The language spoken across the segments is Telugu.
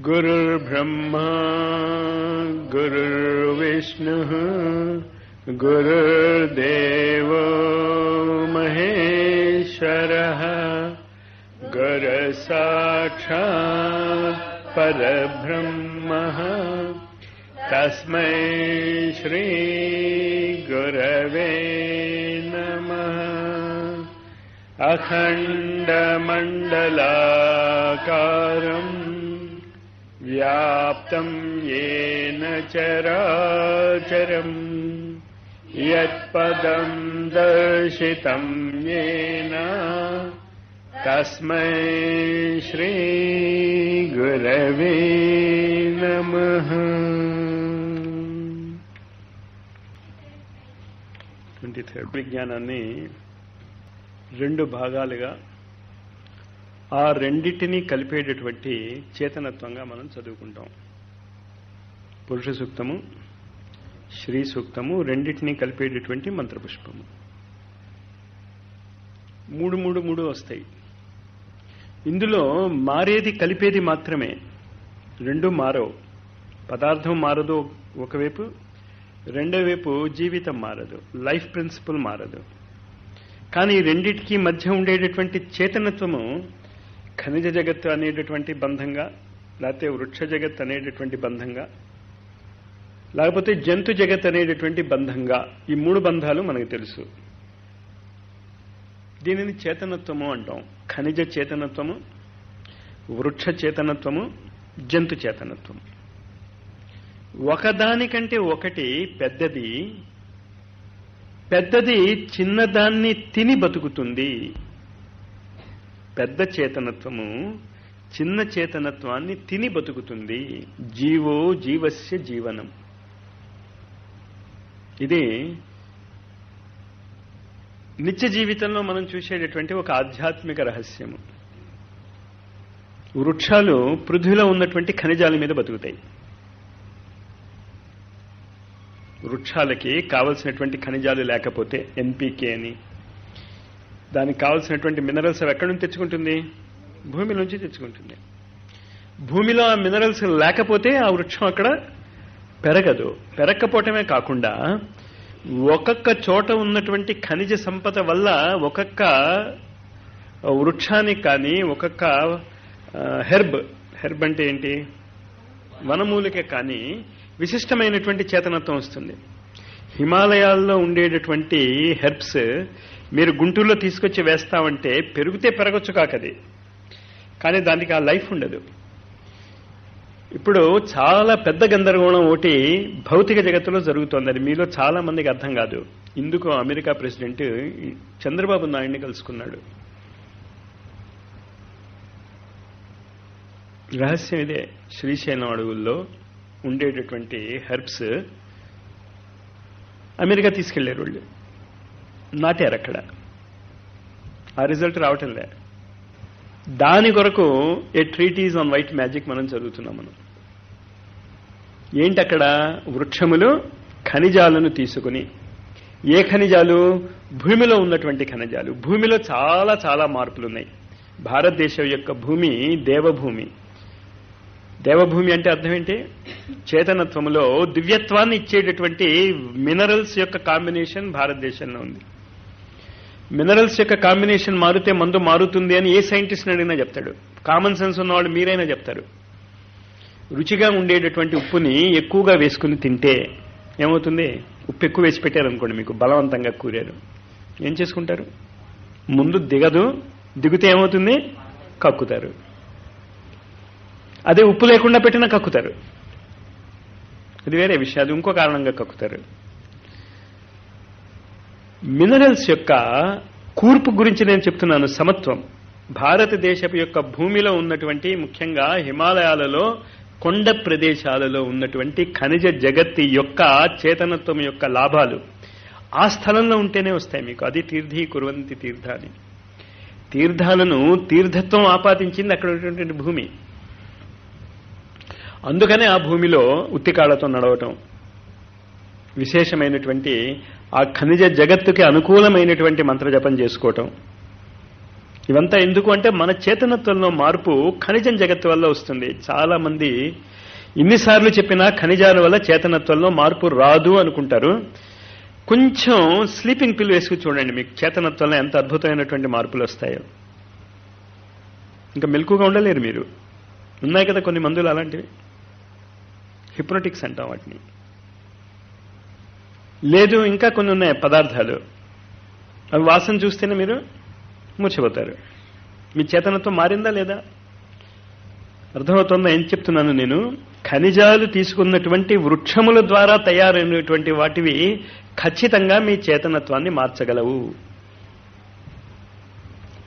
गुरुर्ब्रह्मा गुरुर्विष्णुः गुरुर्देवो महेश्वरः गुरुसाक्षात् परब्रह्मः तस्मै श्री गुरवे नमः। अखण्डमण्डलाकारम् व्याप्तं येन चराचरम् यत्पदं दर्शितं येन तस्मै श्री गुरवे नमः। 23 విజ్ఞానాన్ని రెండు భాగాలుగా ఆ రెండిటిని కలిపేటటువంటి చేతనత్వంగా మనం చదువుకుంటాం. పురుష సూక్తము, శ్రీ సూక్తము రెండిటిని కలిపేటటువంటి మంత్రపుష్పము. 3 వస్తాయి. ఇందులో మారేది కలిపేది మాత్రమే, రెండు మారవు. పదార్థం మారదు ఒకవైపు, రెండో వైపు జీవితం మారదు, లైఫ్ ప్రిన్సిపల్ మారదు. కానీ రెండిటికి మధ్య ఉండేటటువంటి చేతనత్వము ఖనిజ జగత్తు అనేటటువంటి బంధంగా, లేకపోతే వృక్ష జగత్ అనేటటువంటి బంధంగా, లేకపోతే జంతు జగత్ అనేటటువంటి బంధంగా, ఈ 3 బంధాలు మనకు తెలుసు. దీనిని చేతనత్వము అంటాం. ఖనిజ చేతనత్వము, వృక్ష చేతనత్వము, జంతు చేతనత్వము. ఒకదానికంటే ఒకటి పెద్దది, పెద్దది చిన్నదాన్ని తిని బతుకుతుంది. పెద్ద చేతనత్వము చిన్న చేతనత్వాన్ని తిని బతుకుతుంది. జీవో జీవస్య జీవనం. ఇది నిత్య జీవితంలో మనం చూసేటటువంటి ఒక ఆధ్యాత్మిక రహస్యము. వృక్షాలు పృథ్వీలో ఉన్నటువంటి ఖనిజాల మీద బతుకుతాయి. వృక్షాలకి కావలసినటువంటి ఖనిజాలు లేకపోతే ఎన్పీకే అని, దానికి కావలసినటువంటి మినరల్స్ ఎక్కడి నుంచి తెచ్చుకుంటుంది? భూమి నుంచి తెచ్చుకుంటుంది. భూమిలో ఆ మినరల్స్ లేకపోతే ఆ వృక్షం అక్కడ పెరగదు. పెరగకపోవటమే కాకుండా ఒక్కొక్క చోట ఉన్నటువంటి ఖనిజ సంపద వల్ల ఒక్కొక్క వృక్షానికి కానీ, ఒక్కొక్క హెర్బ్ అంటే ఏంటి, వనమూలిక కానీ విశిష్టమైనటువంటి చేతనత్వం వస్తుంది. హిమాలయాల్లో ఉండేటటువంటి హెర్బ్స్ మీరు గుంటూరులో తీసుకొచ్చి వేస్తామంటే పెరిగితే పెరగచ్చు కాకది, కానీ దానికి ఆ లైఫ్ ఉండదు. ఇప్పుడు చాలా పెద్ద గందరగోళం ఒకటి భౌతిక జగత్తులో జరుగుతోంది. అది మీలో చాలా మందికి అర్థం కాదు. ఇందుకు అమెరికా ప్రెసిడెంట్ చంద్రబాబు నాయుడిని కలుసుకున్నాడు. రహస్యం ఇదే. శ్రీశైలం అడవుల్లో ఉండేటటువంటి హెర్బ్స్ అమెరికా తీసుకెళ్లారు. వాళ్ళు నాటారు అక్కడ. ఆ రిజల్ట్ రావటం లే. దాని కొరకు ఏ ట్రీటీస్ ఆన్ వైట్ మ్యాజిక్ మనం చదువుతున్నాం. మనం ఏంటి అక్కడ? వృక్షములు ఖనిజాలను తీసుకుని, ఏ ఖనిజాలు? భూమిలో ఉన్నటువంటి ఖనిజాలు. భూమిలో చాలా చాలా మార్పులు ఉన్నాయి. భారతదేశం యొక్క భూమి దేవభూమి. దేవభూమి అంటే అర్థం ఏంటి? చేతనత్వంలో దివ్యత్వాన్ని ఇచ్చేటటువంటి మినరల్స్ యొక్క కాంబినేషన్ భారతదేశంలో ఉంది. మినరల్స్ యొక్క కాంబినేషన్ మారితే మందు మారుతుంది అని ఏ సైంటిస్ట్ని అడిగినా చెప్తాడు. కామన్ సెన్స్ ఉన్నవాళ్ళు మీరైనా చెప్తారు. రుచిగా ఉండేటటువంటి ఉప్పుని ఎక్కువగా వేసుకుని తింటే ఏమవుతుంది? ఉప్పు ఎక్కువ వేసి పెట్టారనుకోండి, మీకు బలవంతంగా కూరారు, ఏం చేసుకుంటారు? ముందు దిగదు, దిగితే ఏమవుతుంది? కక్కుతారు. అదే ఉప్పు లేకుండా పెట్టినా కక్కుతారు. అది వేరే విషయం, అది ఇంకో కారణంగా కక్కుతారు. మినరల్స్ యొక్క కూర్పు గురించి నేను చెప్తున్నాను. సమత్వం. భారతదేశపు యొక్క భూమిలో ఉన్నటువంటి ముఖ్యంగా హిమాలయాలలో కొండ ప్రదేశాలలో ఉన్నటువంటి ఖనిజ జగత్తి యొక్క చేతనత్వం యొక్క లాభాలు ఆ స్థలంలో ఉంటేనే వస్తాయి మీకు. అది తీర్థీ కుర్వంతి తీర్థాన్ని. తీర్థాలను తీర్థత్వం ఆపాదించింది అక్కడ ఉన్నటువంటి భూమి. అందుకనే ఆ భూమిలో ఉత్తికాళ్లతో నడవటం, విశేషమైనటువంటి ఆ ఖనిజ జగత్తుకి అనుకూలమైనటువంటి మంత్రజపం చేసుకోవటం, ఇవంతా ఎందుకు అంటే మన చేతనత్వంలో మార్పు ఖనిజం జగత్తు వల్ల వస్తుంది. చాలా మంది ఇన్నిసార్లు చెప్పినా ఖనిజాల వల్ల చేతనత్వంలో మార్పు రాదు అనుకుంటారు. కొంచెం స్లీపింగ్ పిల్ వేసుకు చూడండి, మీకు చేతనత్వంలో ఎంత అద్భుతమైనటువంటి మార్పులు వస్తాయో. ఇంకా మెలకుగా ఉండలేరు మీరు. ఉన్నాయి కదా కొన్ని మందులు అలాంటివి, హిప్నోటిక్స్ అంటాం వాటిని. లేదు ఇంకా కొన్ని ఉన్నాయి పదార్థాలు, అవి వాసన చూస్తేనే మీరు మూర్చిపోతారు. మీ చేతనత్వం మారిందా లేదా? అర్థమవుతుందా ఏం చెప్తున్నాను నేను? ఖనిజాలు తీసుకున్నటువంటి వృక్షముల ద్వారా తయారైనటువంటి వాటివి ఖచ్చితంగా మీ చేతనత్వాన్ని మార్చగలవు.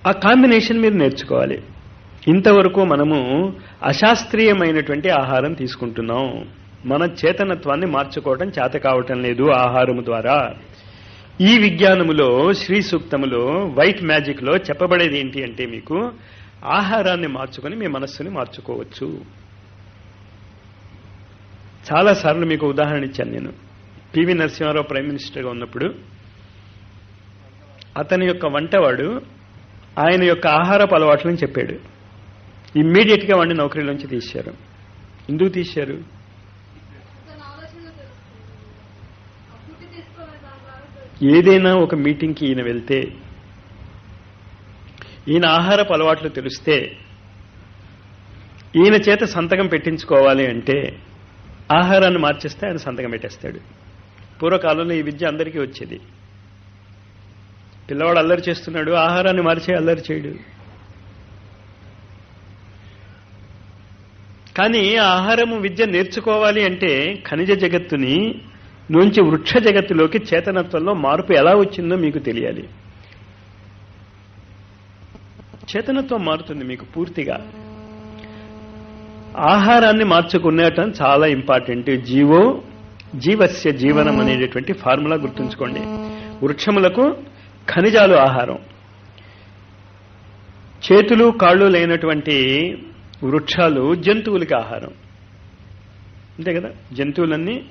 ఆ కాంబినేషన్ మీరు నేర్చుకోవాలి. ఇంతవరకు మనము అశాస్త్రీయమైనటువంటి ఆహారం తీసుకుంటున్నాం. మన చేతనత్వాన్ని మార్చుకోవటం చేత కావటం లేదు ఆహారము ద్వారా. ఈ విజ్ఞానములో, శ్రీ సూక్తములో, వైట్ మ్యాజిక్ లో చెప్పబడేది ఏంటి అంటే మీకు ఆహారాన్ని మార్చుకొని మీ మనస్సుని మార్చుకోవచ్చు. చాలాసార్లు మీకు ఉదాహరణ ఇచ్చాను నేను. పివి నరసింహారావు ప్రైమ్ మినిస్టర్గా ఉన్నప్పుడు అతని యొక్క వంటవాడు ఆయన యొక్క ఆహారపు అలవాట్లను చెప్పాడు. ఇమ్మీడియట్గా వాడిని నౌకరీలోంచి తీశారు. ఎందుకు తీశారు? ఏదైనా ఒక మీటింగ్కి ఈయన వెళ్తే, ఈయన ఆహారపు అలవాట్లు తెలిస్తే, ఈయన చేత సంతకం పెట్టించుకోవాలి అంటే ఆహారాన్ని మార్చేస్తే ఆయన సంతకం పెట్టేస్తాడు. పూర్వకాలంలో ఈ విద్య అందరికీ వచ్చేది. పిల్లవాడు అల్లరి చేస్తున్నాడు, ఆహారాన్ని మార్చే అల్లరి చేయడు. కానీ ఆహారము విద్య నేర్చుకోవాలి అంటే ఖనిజ జగత్తుని నుంచి వృక్ష జగత్తులోకి చేతనత్వంలో మార్పు ఎలా వచ్చిందో మీకు తెలియాలి. చేతనత్వం మారుతుంది మీకు పూర్తిగా. ఆహారాన్ని మార్చుకునేటం చాలా ఇంపార్టెంట్. జీవస్య జీవనం అనేటటువంటి ఫార్ములా గుర్తుంచుకోండి. వృక్షములకు ఖనిజాలు ఆహారం. చేతులు కాళ్ళు లేనటువంటి వృక్షాలు జంతువులకి ఆహారం. అంతే కదా? జంతువులన్నీ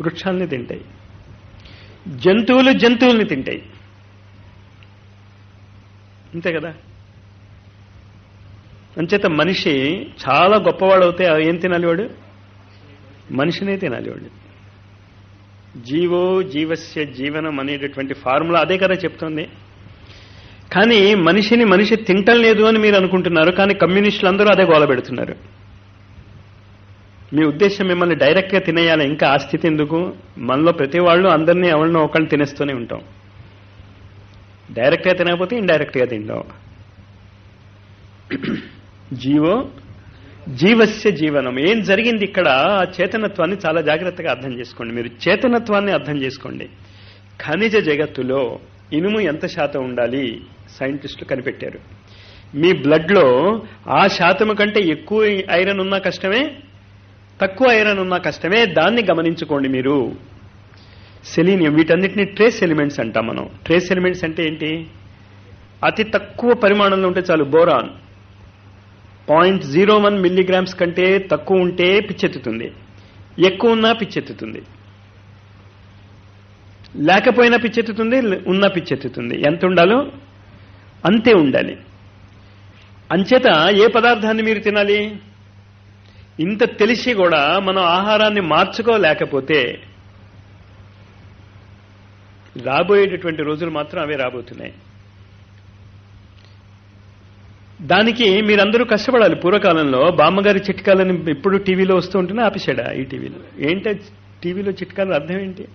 వృక్షాలని తింటాయి, జంతువులు జంతువుల్ని తింటాయి. అంతే కదా? అంచేత మనిషి చాలా గొప్పవాడవుతే ఏం తినాలి వాడు? మనిషినే తినాలి వాడు. జీవస్య జీవనం అనేటటువంటి ఫార్ములా అదే కదా చెప్తోంది. కానీ మనిషిని మనిషి తింటం లేదు అని మీరు అనుకుంటున్నారు. కానీ కమ్యూనిస్టులు అందరూ అదే గోల పెడుతున్నారు. మీ ఉద్దేశం మిమ్మల్ని డైరెక్ట్గా తినేయాలి. ఇంకా ఆ స్థితి ఎందుకు? మనలో ప్రతి వాళ్ళు అందరినీ ఎవరినో ఒకళ్ళని తినేస్తూనే ఉంటాం. డైరెక్ట్గా తినకపోతే ఇండైరెక్ట్గా తింటాం. జీవస్య జీవనం. ఏం జరిగింది ఇక్కడ? ఆ చేతనత్వాన్ని చాలా జాగ్రత్తగా అర్థం చేసుకోండి. మీరు చేతనత్వాన్ని అర్థం చేసుకోండి. ఖనిజ జగత్తులో ఇనుము ఎంత శాతం ఉండాలి సైంటిస్టులు కనిపెట్టారు. మీ బ్లడ్లో ఆ శాతము కంటే ఎక్కువ ఐరన్ ఉన్నా కష్టమే, తక్కువ ఐరన్ ఉన్నా కష్టమే. దాన్ని గమనించుకోండి మీరు. సెలీనియం, వీటన్నిటిని ట్రేస్ ఎలిమెంట్స్ అంటాం మనం. ట్రేస్ ఎలిమెంట్స్ అంటే ఏంటి? అతి తక్కువ పరిమాణంలో ఉంటే చాలు. బోరాన్ 0.01 మిల్లీగ్రామ్స్ కంటే తక్కువ ఉంటే పిచ్చెత్తుతుంది, ఎక్కువ ఉన్నా పిచ్చెత్తుతుంది, లేకపోయినా పిచ్చెత్తుతుంది, ఉన్నా పిచ్చెత్తుతుంది. ఎంత ఉండాలో అంతే ఉండాలి. అంచేత ఏ పదార్థాన్ని మీరు తినాలి? ఇంత తెలిసి కూడా మనం ఆహారాన్ని మార్చుకోలేకపోతే రాబోయేటటువంటి రోజులు మాత్రం అవే రాబోతున్నాయి. దానికి మీరందరూ కష్టపడాలి. పూర్వకాలంలో బామ్మగారి చిట్కాలని ఎప్పుడు టీవీలో వస్తూ ఉంటున్నా ఆపేశాడా? ఈ టీవీలో ఏంటంటే టీవీలో చిట్కాలు అర్థం ఏంటి?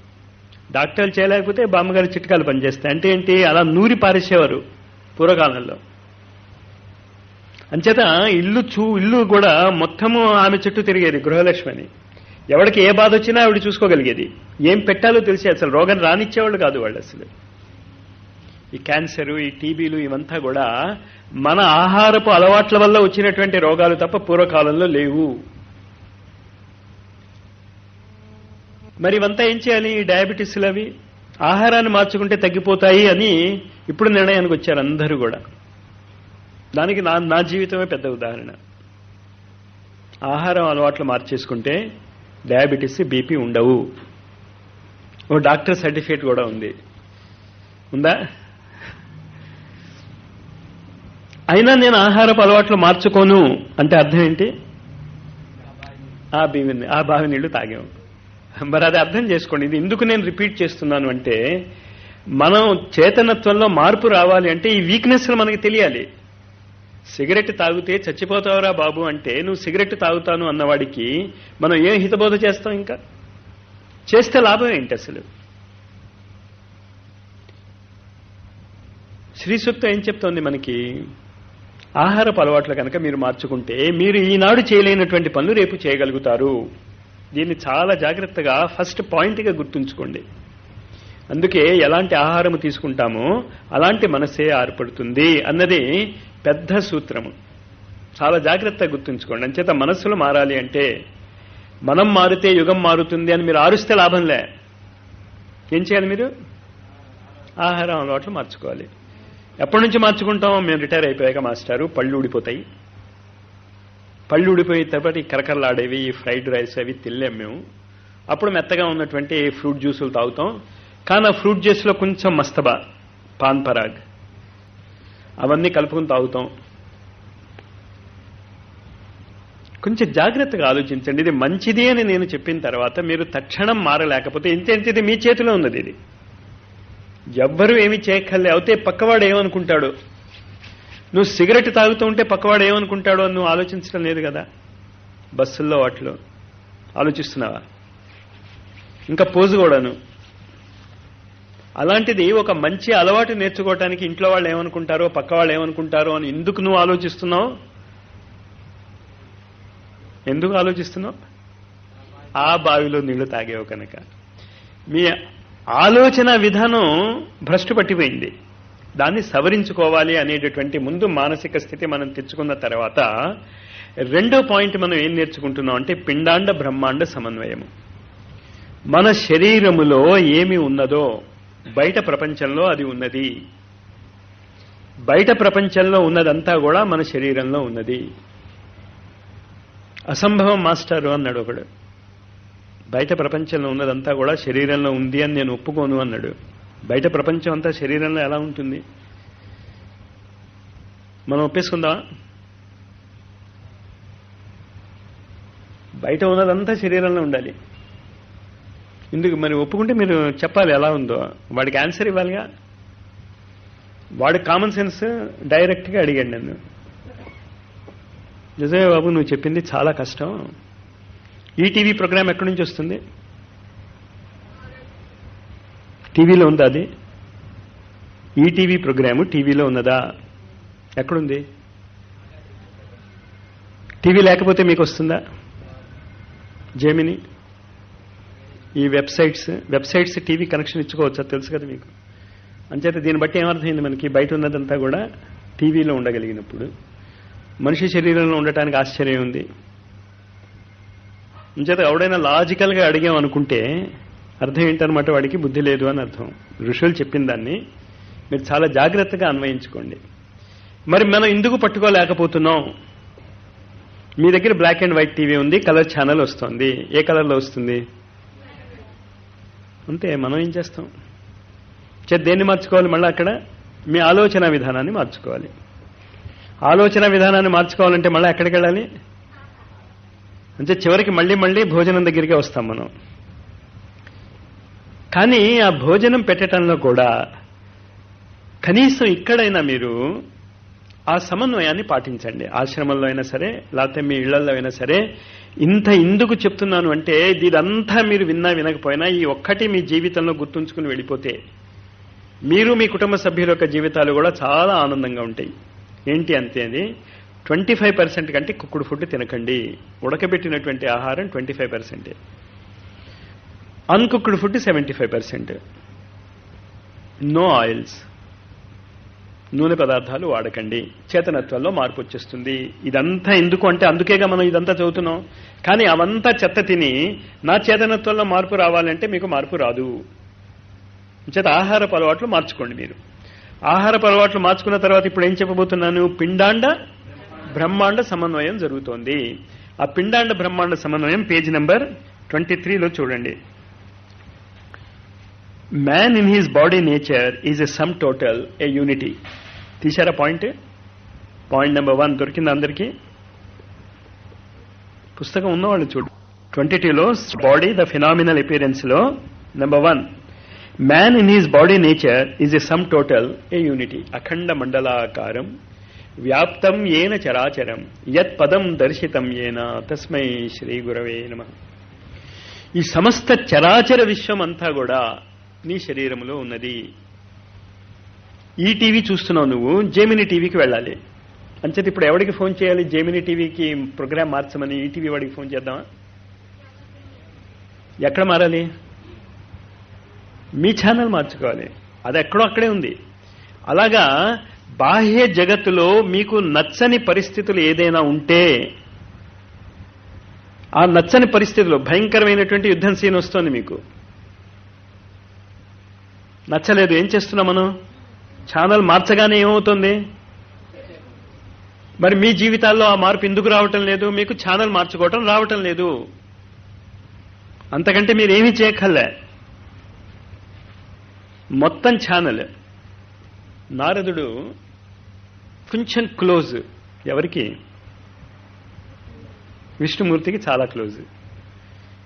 డాక్టర్లు చేయలేకపోతే బామ్మగారి చిట్కాలు పనిచేస్తాయి అంటే ఏంటి? అలా నూరి పారేసేవారు పూర్వకాలంలో. అంచేత ఇల్లు కూడా మొత్తము ఆమె చుట్టూ తిరిగేది గృహలక్ష్మి అని. ఎవరికి ఏ బాధ వచ్చినా ఆవిడ చూసుకోగలిగేది. ఏం పెట్టాలో తెలిసి అసలు రోగం రానిచ్చేవాళ్ళు కాదు వాళ్ళు. అసలు ఈ క్యాన్సరు, ఈ టీబీలు ఇవంతా కూడా మన ఆహారపు అలవాట్ల వల్ల వచ్చినటువంటి రోగాలు తప్ప పూర్వకాలంలో లేవు. మరి ఇవంతా ఏం చేయాలి? ఈ డయాబెటీస్లు అవి ఆహారాన్ని మార్చుకుంటే తగ్గిపోతాయి అని ఇప్పుడు నిర్ణయానికి వచ్చారు అందరూ కూడా. దానికి నా జీవితమే పెద్ద ఉదాహరణ. ఆహారం అలవాట్లు మార్చేసుకుంటే డయాబెటీస్, బీపీ ఉండవు. ఓ డాక్టర్ సర్టిఫికేట్ కూడా ఉంది. ఉందా? అయినా నేను ఆహారపు అలవాట్లు మార్చుకోను అంటే అర్థం ఏంటి? ఆ బావి నీళ్లు తాగాము. మరి అది అర్థం చేసుకోండి. ఇది ఎందుకు నేను రిపీట్ చేస్తున్నాను అంటే, మనం చేతనత్వంలో మార్పు రావాలి అంటే ఈ వీక్నెస్లు మనకి తెలియాలి. సిగరెట్ తాగితే చచ్చిపోతావురా బాబు అంటే నువ్వు సిగరెట్ తాగుతాను అన్నవాడికి మనం ఏం హితబోధ చేస్తాం? ఇంకా చేస్తే లాభం ఏంటి అసలు? శ్రీ సూక్తం ఏం చెప్తోంది మనకి? ఆహారపు అలవాట్లు కనుక మీరు మార్చుకుంటే మీరు ఈనాడు చేయలేనటువంటి పనులు రేపు చేయగలుగుతారు. దీన్ని చాలా జాగ్రత్తగా ఫస్ట్ పాయింట్గా గుర్తుంచుకోండి. అందుకే ఎలాంటి ఆహారం తీసుకుంటామో అలాంటి మనసే ఏర్పడుతుంది అన్నది పెద్ద సూత్రము. చాలా జాగ్రత్తగా గుర్తుంచుకోండి. అంచేత మనస్సులు మారాలి అంటే మనం మారితే యుగం మారుతుంది అని మీరు ఆరుస్తే లాభంలే. ఏం చేయాలి? మీరు ఆహారం అలవాట్లు మార్చుకోవాలి. ఎప్పటి నుంచి మార్చుకుంటాం? మేము రిటైర్ అయిపోయాక మాస్టారు పళ్ళు ఊడిపోతాయి. పళ్ళు ఊడిపోయిన తర్వాత ఈ కరకరలాడేవి, ఈ ఫ్రైడ్ రైస్ అవి తినలేం మేము. అప్పుడు మెత్తగా ఉన్నటువంటి ఫ్రూట్ జ్యూసులు తాగుతాం. కానీ ఆ ఫ్రూట్ జ్యూస్లో కొంచెం మస్తబా, పాన్ పరాగ్ అవన్నీ కలుపుకుని తాగుతాం. కొంచెం జాగ్రత్తగా ఆలోచించండి. ఇది మంచిది అని నేను చెప్పిన తర్వాత మీరు తక్షణం మారలేకపోతే ఇంతేంటిది మీ చేతిలో ఉన్నది. ఇది ఎవ్వరూ ఏమీ చేయక్కర్లే. అయితే పక్కవాడు ఏమనుకుంటాడు? నువ్వు సిగరెట్ తాగుతూ ఉంటే పక్కవాడు ఏమనుకుంటాడో అని నువ్వు ఆలోచించడం లేదు కదా. బస్సుల్లో వాటిలో ఆలోచిస్తున్నావా? ఇంకా పోజు కూడాను. అలాంటిది ఒక మంచి అలవాటు నేర్చుకోవటానికి ఇంట్లో వాళ్ళు ఏమనుకుంటారో, పక్క వాళ్ళు ఏమనుకుంటారో అని ఎందుకు నువ్వు ఆలోచిస్తున్నావు? ఎందుకు ఆలోచిస్తున్నావు? ఆ బావిలో నీళ్లు తాగేవు కనుక. మీ ఆలోచన విధానం భ్రష్టు పట్టిపోయింది. దాన్ని సవరించుకోవాలి అనేటటువంటి ముందు మానసిక స్థితి మనం తెచ్చుకున్న తర్వాత రెండో పాయింట్ మనం ఏం నేర్చుకుంటున్నాం అంటే పిండాండ బ్రహ్మాండ సమన్వయము. మన శరీరములో ఏమి ఉన్నదో బయట ప్రపంచంలో అది ఉన్నది. బయట ప్రపంచంలో ఉన్నదంతా కూడా మన శరీరంలో ఉన్నది. అసంభవం మాస్టారు అన్నాడు ఒకడు. బయట ప్రపంచంలో ఉన్నదంతా కూడా శరీరంలో ఉంది అని నేను ఒప్పుకోను అన్నాడు. బయట ప్రపంచం అంతా శరీరంలో ఎలా ఉంటుంది? మనం ఒప్పేసుకుందాం. బయట ఉన్నదంతా శరీరంలో ఉండాలి. ఎందుకు మరి ఒప్పుకుంటే మీరు చెప్పాలి ఎలా ఉందో. వాడికి ఆన్సర్ ఇవ్వాలిగా. వాడి కామన్ సెన్స్ డైరెక్ట్గా అడిగాడు నన్ను. నిజమే బాబు, నువ్వు చెప్పింది చాలా కష్టం. ఈటీవీ ప్రోగ్రాం ఎక్కడి నుంచి వస్తుంది? టీవీలో ఉందా అది? ఈటీవీ ప్రోగ్రాము టీవీలో ఉన్నదా? ఎక్కడుంది? టీవీ లేకపోతే మీకు వస్తుందా? జెమిని, ఈ వెబ్సైట్స్ టీవీ కనెక్షన్ ఇచ్చుకోవచ్చా? తెలుసు కదా మీకు. అంచేత దీన్ని బట్టి ఏమర్థమైంది మనకి? బయట ఉన్నదంతా కూడా టీవీలో ఉండగలిగినప్పుడు మనిషి శరీరంలో ఉండటానికి ఆశ్చర్యం ఉంది. అంచేత ఎవడైనా లాజికల్గా అడిగామనుకుంటే అర్థం ఏంటనమాట, వాడికి బుద్ధి లేదు అని అర్థం. ఋషులు చెప్పిన దాన్ని మీరు చాలా జాగ్రత్తగా అన్వయించుకోండి. మరి మనం ఎందుకు పట్టుకోలేకపోతున్నాం? మీ దగ్గర బ్లాక్ అండ్ వైట్ టీవీ ఉంది, కలర్ ఛానల్ వస్తుంది. ఏ కలర్లో వస్తుంది? అంతే. మనం ఏం చేస్తాం? దేన్ని మార్చుకోవాలి? మళ్ళీ అక్కడ మీ ఆలోచన విధానాన్ని మార్చుకోవాలి. ఆలోచన విధానాన్ని మార్చుకోవాలంటే మళ్ళీ ఎక్కడికి వెళ్ళాలి? అంటే చివరికి మళ్ళీ భోజనం దగ్గరికే వస్తాం మనం. కానీ ఆ భోజనం పెట్టడంలో కూడా కనీసం ఇక్కడైనా మీరు ఆ సమన్వయాన్ని పాటించండి. ఆశ్రమంలో అయినా సరే, లేకపోతే మీ ఇళ్లలో అయినా సరే. ఎందుకు చెప్తున్నాను అంటే ఇదంతా మీరు విన్నా వినకపోయినా ఈ ఒక్కటి మీ జీవితంలో గుర్తుంచుకుని వెళ్ళిపోతే మీరు మీ కుటుంబ సభ్యుల యొక్క జీవితాలు కూడా చాలా ఆనందంగా ఉంటాయి. ఏంటి అంతే, అది 25% కంటే కుక్కుడు ఫుడ్ తినకండి. ఉడకబెట్టినటువంటి ఆహారం 25%, అన్కుక్డ్ ఫుడ్ 75%. నో ఆయిల్స్, నూనె పదార్థాలు వాడకండి, చేతనత్వంలో మార్పు వచ్చేస్తుంది. ఇదంతా ఎందుకు అంటే అందుకేగా మనం ఇదంతా చదువుతున్నాం. కానీ అవంతా చెత్త తిని నా చేతనత్వంలో మార్పు రావాలంటే మీకు మార్పు రాదు. చేత ఆహారపు అలవాట్లు మార్చుకోండి. మీరు ఆహారపు అలవాట్లు మార్చుకున్న తర్వాత ఇప్పుడు ఏం చెప్పబోతున్నాను? పిండాండ బ్రహ్మాండ సమన్వయం జరుగుతోంది. ఆ పిండాండ బ్రహ్మాండ సమన్వయం పేజ్ నెంబర్ 23లో చూడండి. Man in his body nature is a sum total, a unity. తీశారా పాయింట్? పాయింట్ నెంబర్ 1 దొరికింది అందరికీ? పుస్తకం ఉన్నవాళ్ళు చూడు. 22లో బాడీ ద ఫినామినల్ అపియరెన్స్ లో number 1, man in his body nature is a sum total, a unity. అఖండ మండలాకారం వ్యాప్తం ఏన చరాచరం యత్ పదం దర్శితం ఏన తస్మై శ్రీ గురవే నమః. ఈ సమస్త చరాచర విశ్వం అంతా కూడా నీ శరీరంలో ఉన్నది. ఈ టీవీ చూస్తున్నావు నువ్వు, జెమిని టీవీకి వెళ్ళాలి. అంచేత ఇప్పుడు ఎవరికి ఫోన్ చేయాలి? జెమిని టీవీకి ప్రోగ్రామ్ మార్చమని ఈటీవీ వాడికి ఫోన్ చేద్దామా? ఎక్కడ మారాలి? మీ ఛానల్ మార్చుకోవాలి. అది ఎక్కడో అక్కడే ఉంది. అలాగా బాహ్య జగత్తులో మీకు నచ్చని పరిస్థితులు ఏదైనా ఉంటే, ఆ నచ్చని పరిస్థితుల్లో భయంకరమైనటువంటి యుద్ధం సీన్ వస్తుంది, మీకు నచ్చలేదు, ఏం చేస్తున్నాం మనం? ఛానల్ మార్చగానే ఏమవుతుంది? మరి మీ జీవితాల్లో ఆ మార్పు ఎందుకు రావటం లేదు? మీకు ఛానల్ మార్చుకోవటం రావటం లేదు. అంతకంటే మీరేమీ చేయక్కర్లే. మొత్తం ఛానల్. నారదుడు కొంచెం క్లోజ్ ఎవరికి? విష్ణుమూర్తికి చాలా క్లోజ్.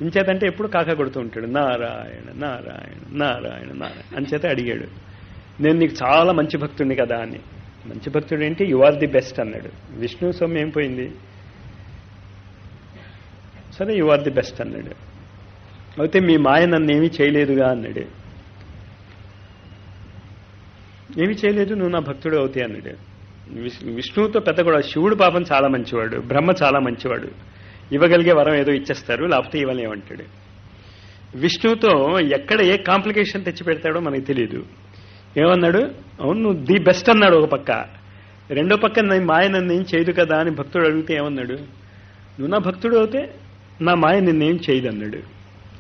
ఇంచేతంటే ఎప్పుడు కాకా కొడుతూ ఉంటాడు, నారాయణ నారాయణ నారాయణ నారాయణ. అంచేత అడిగాడు, నేను నీకు చాలా మంచి భక్తుడిని కదా అని. మంచి భక్తుడు ఏంటి? యు ఆర్ ది బెస్ట్ అన్నాడు. విష్ణు సొమ్ము ఏం పోయింది? సరే యు ఆర్ ది బెస్ట్ అన్నాడు. అయితే మీ మాయ నన్ను ఏమీ చేయలేదుగా అన్నాడు. ఏమీ చేయలేదు, నువ్వు నా భక్తుడు అవుతాయి అన్నాడు. విష్ణువుతో పెద్ద కూడా. శివుడు పాపం చాలా మంచివాడు, బ్రహ్మ చాలా మంచివాడు. ఇవ్వగలిగే వరం ఏదో ఇచ్చేస్తారు, లేకపోతే ఇవ్వలేమంటాడు. విష్ణువుతో ఎక్కడ ఏ కాంప్లికేషన్ తెచ్చి పెడతాడో మనకి తెలియదు. ఏమన్నాడు? అవును నువ్వు ది బెస్ట్ అన్నాడు ఒక పక్క. రెండో పక్క నా మాయ నన్ను ఏం చేయదు కదా అని భక్తుడు అడిగితే ఏమన్నాడు? నువ్వు నా భక్తుడు అవుతే నా మాయ నిన్నేం చేయదు అన్నాడు.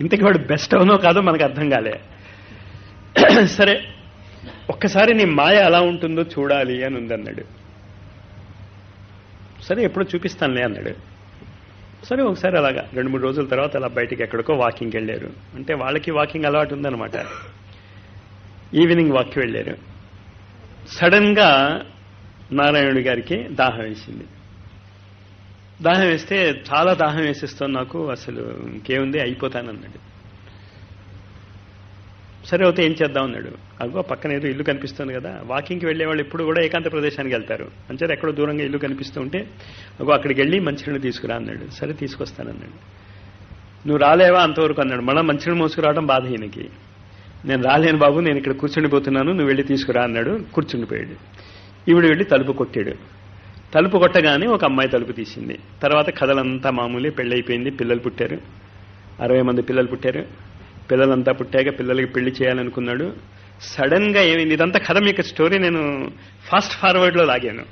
ఇంతకీ వాడు బెస్ట్ అవునో కాదో మనకు అర్థం కాలే. సరే ఒక్కసారి నీ మాయ ఎలా ఉంటుందో చూడాలి అని ఉందన్నాడు. సరే ఎప్పుడో చూపిస్తానులే అన్నాడు. సరే ఒకసారి అలాగా 2-3 రోజుల తర్వాత అలా బయటికి ఎక్కడికో వాకింగ్కి వెళ్ళారు. అంటే వాళ్ళకి వాకింగ్ అలవాటు ఉందన్నమాట. ఈవినింగ్ వాక్కి వెళ్ళారు. సడన్ గా నారాయణుడి గారికి దాహం వేసింది. దాహం వేస్తే చాలా దాహం వేసేస్తాను నాకు, అసలు ఇంకేముంది అయిపోతానన్నాడు. సరే అయితే ఏం చేద్దాం అన్నాడు. అగో పక్కన ఏదో ఇల్లు కనిపిస్తుంది కదా. వాకింగ్కి వెళ్ళేవాళ్ళు ఎప్పుడు కూడా ఏకాంత ప్రదేశానికి వెళ్తారు. అంచేత ఎక్కడో దూరంగా ఇల్లు కనిపిస్తూ ఉంటే అగో అక్కడికి వెళ్ళి మంచినీళ్ళు తీసుకురా అన్నాడు. సరే తీసుకొస్తానన్నాడు. నువ్వు రాలేవా అంతవరకు అన్నాడు. మళ్ళీ మంచినీళ్ళు మోసుకురావడం బాధ ఈయనకి. నేను రాలేను బాబు, నేను ఇక్కడ కూర్చుండిపోతున్నాను, నువ్వు వెళ్ళి తీసుకురా అన్నాడు. కూర్చుండిపోయాడు. ఈవిడ వెళ్ళి తలుపు కొట్టాడు. తలుపు కొట్టగానే ఒక అమ్మాయి తలుపు తీసింది. తర్వాత కథలంతా మామూలే. పెళ్ళైపోయింది, పిల్లలు పుట్టారు, 60 మంది పిల్లలు పుట్టారు. పిల్లలంతా పుట్టాక పిల్లలకి పెళ్లి చేయాలనుకున్నాడు. సడన్ గా ఏమైంది? ఇదంతా కథ మీకు స్టోరీ నేను ఫాస్ట్ ఫార్వర్డ్ లో లాగాను.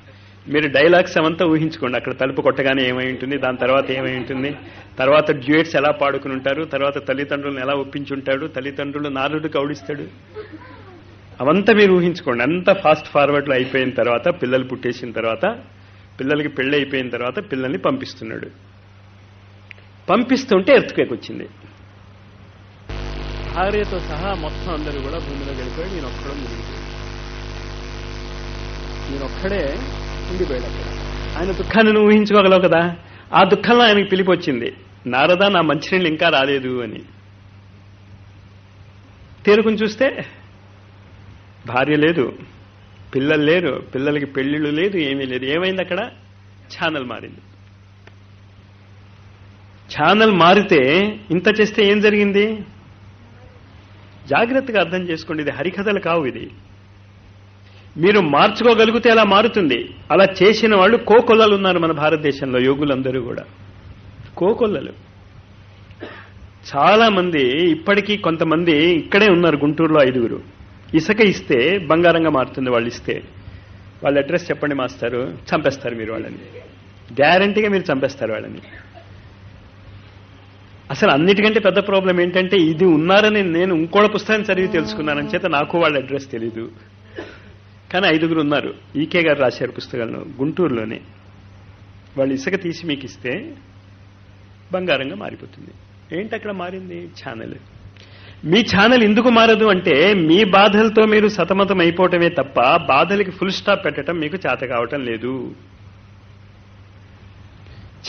మీరు డైలాగ్స్ అవంతా ఊహించుకోండి. అక్కడ తలుపు కొట్టగానే ఏమై ఉంటుంది, దాని తర్వాత ఏమై ఉంటుంది, తర్వాత డ్యూయట్స్ ఎలా పాడుకుని ఉంటారు, తర్వాత తల్లిదండ్రులను ఎలా ఒప్పించుంటాడు, తల్లిదండ్రులు నారదుడికి ఔడిస్తాడు, అవంతా మీరు ఊహించుకోండి. అంతా ఫాస్ట్ ఫార్వర్డ్ లో అయిపోయిన తర్వాత, పిల్లలు పుట్టేసిన తర్వాత, పిల్లలకి పెళ్లి అయిపోయిన తర్వాత పిల్లల్ని పంపిస్తున్నాడు. పంపిస్తుంటే ఎర్త్క్వేక్ వచ్చింది. భార్యతో సహా మొత్తం అందరూ కూడా భూమిలో గడిపోయాడు. నేను ఒక్కడే మునిగిపోయాడు. నేను ఒక్కడే ఉండిపోయాడు అక్కడ. ఆయన దుఃఖాన్ని నువ్వు ఊహించుకోగలవు కదా. ఆ దుఃఖంలో ఆయనకి పిలిపి వచ్చింది, నారద నా మంచినీళ్ళు ఇంకా రాలేదు అని. తేరుకుని చూస్తే భార్య లేదు, పిల్లలు లేరు, పిల్లలకి పెళ్లిళ్ళు లేదు, ఏమీ లేదు. ఏమైంది అక్కడ? ఛానల్ మారింది. ఛానల్ మారితే ఇంత చేస్తే ఏం జరిగింది? జాగ్రత్తగా అర్థం చేసుకోండి. ఇది హరికథలు కావు. ఇది మీరు మార్చుకోగలిగితే అలా మారుతుంది. అలా చేసిన వాళ్ళు కోకొల్లలు ఉన్నారు మన భారతదేశంలో. యోగులందరూ కూడా కోకొల్లలు. చాలా మంది ఇప్పటికీ కొంతమంది ఇక్కడే ఉన్నారు. గుంటూరులో 5 ఇసుక ఇస్తే బంగారంగా మారుతుంది వాళ్ళు ఇస్తే. వాళ్ళ అడ్రస్ చెప్పండి మాస్టారు, చంపేస్తారు మీరు వాళ్ళని, గ్యారంటీగా మీరు చంపేస్తారు వాళ్ళని. అసలు అన్నిటికంటే పెద్ద ప్రాబ్లం ఏంటంటే ఇది ఉన్నారని నేను ఇంకోళ్ళ పుస్తకం చదివి తెలుసుకున్నానని చేత నాకు వాళ్ళ అడ్రస్ తెలీదు. కానీ 5గురు ఉన్నారు. ఈకే గారు రాశారు పుస్తకాలను గుంటూరులోనే. వాళ్ళు ఇసుక తీసి మీకు ఇస్తే బంగారంగా మారిపోతుంది. ఏంటి అక్కడ మారింది? ఛానల్. మీ ఛానల్ ఎందుకు మారదు అంటే మీ బాధలతో మీరు సతమతం అయిపోవటమే తప్ప బాధలకి ఫుల్ స్టాప్ పెట్టడం మీకు చేత కావటం లేదు.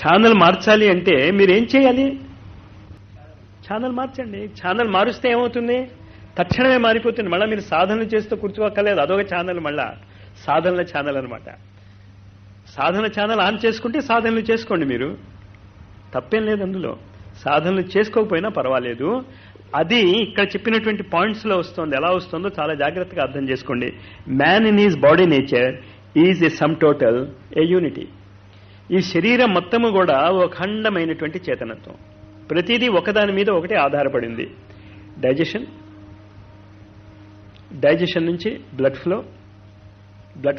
ఛానల్ మార్చాలి అంటే మీరేం చేయాలి? ఛానల్ మార్చండి. ఛానల్ మారుస్తే ఏమవుతుంది? తక్షణమే మారిపోతుంది. మళ్ళీ మీరు సాధనలు చేస్తూ కూర్చోక్కర్లేదు, అదొక ఛానల్. మళ్ళా సాధనల ఛానల్ అనమాట. సాధన ఛానల్ ఆన్ చేసుకుంటే సాధనలు చేసుకోండి, మీరు తప్పేం లేదు అందులో. సాధనలు చేసుకోకపోయినా పర్వాలేదు. అది ఇక్కడ చెప్పినటువంటి పాయింట్స్లో వస్తుంది. ఎలా వస్తుందో చాలా జాగ్రత్తగా అర్థం చేసుకోండి. Man in is body nature is a sum total, a unity. ఈ శరీరం మొత్తము కూడా ఒక అఖండమైనటువంటి చేతనత్వం. ప్రతిదీ ఒకదాని మీద ఒకటి ఆధారపడింది. డైజెషన్ నుంచి బ్లడ్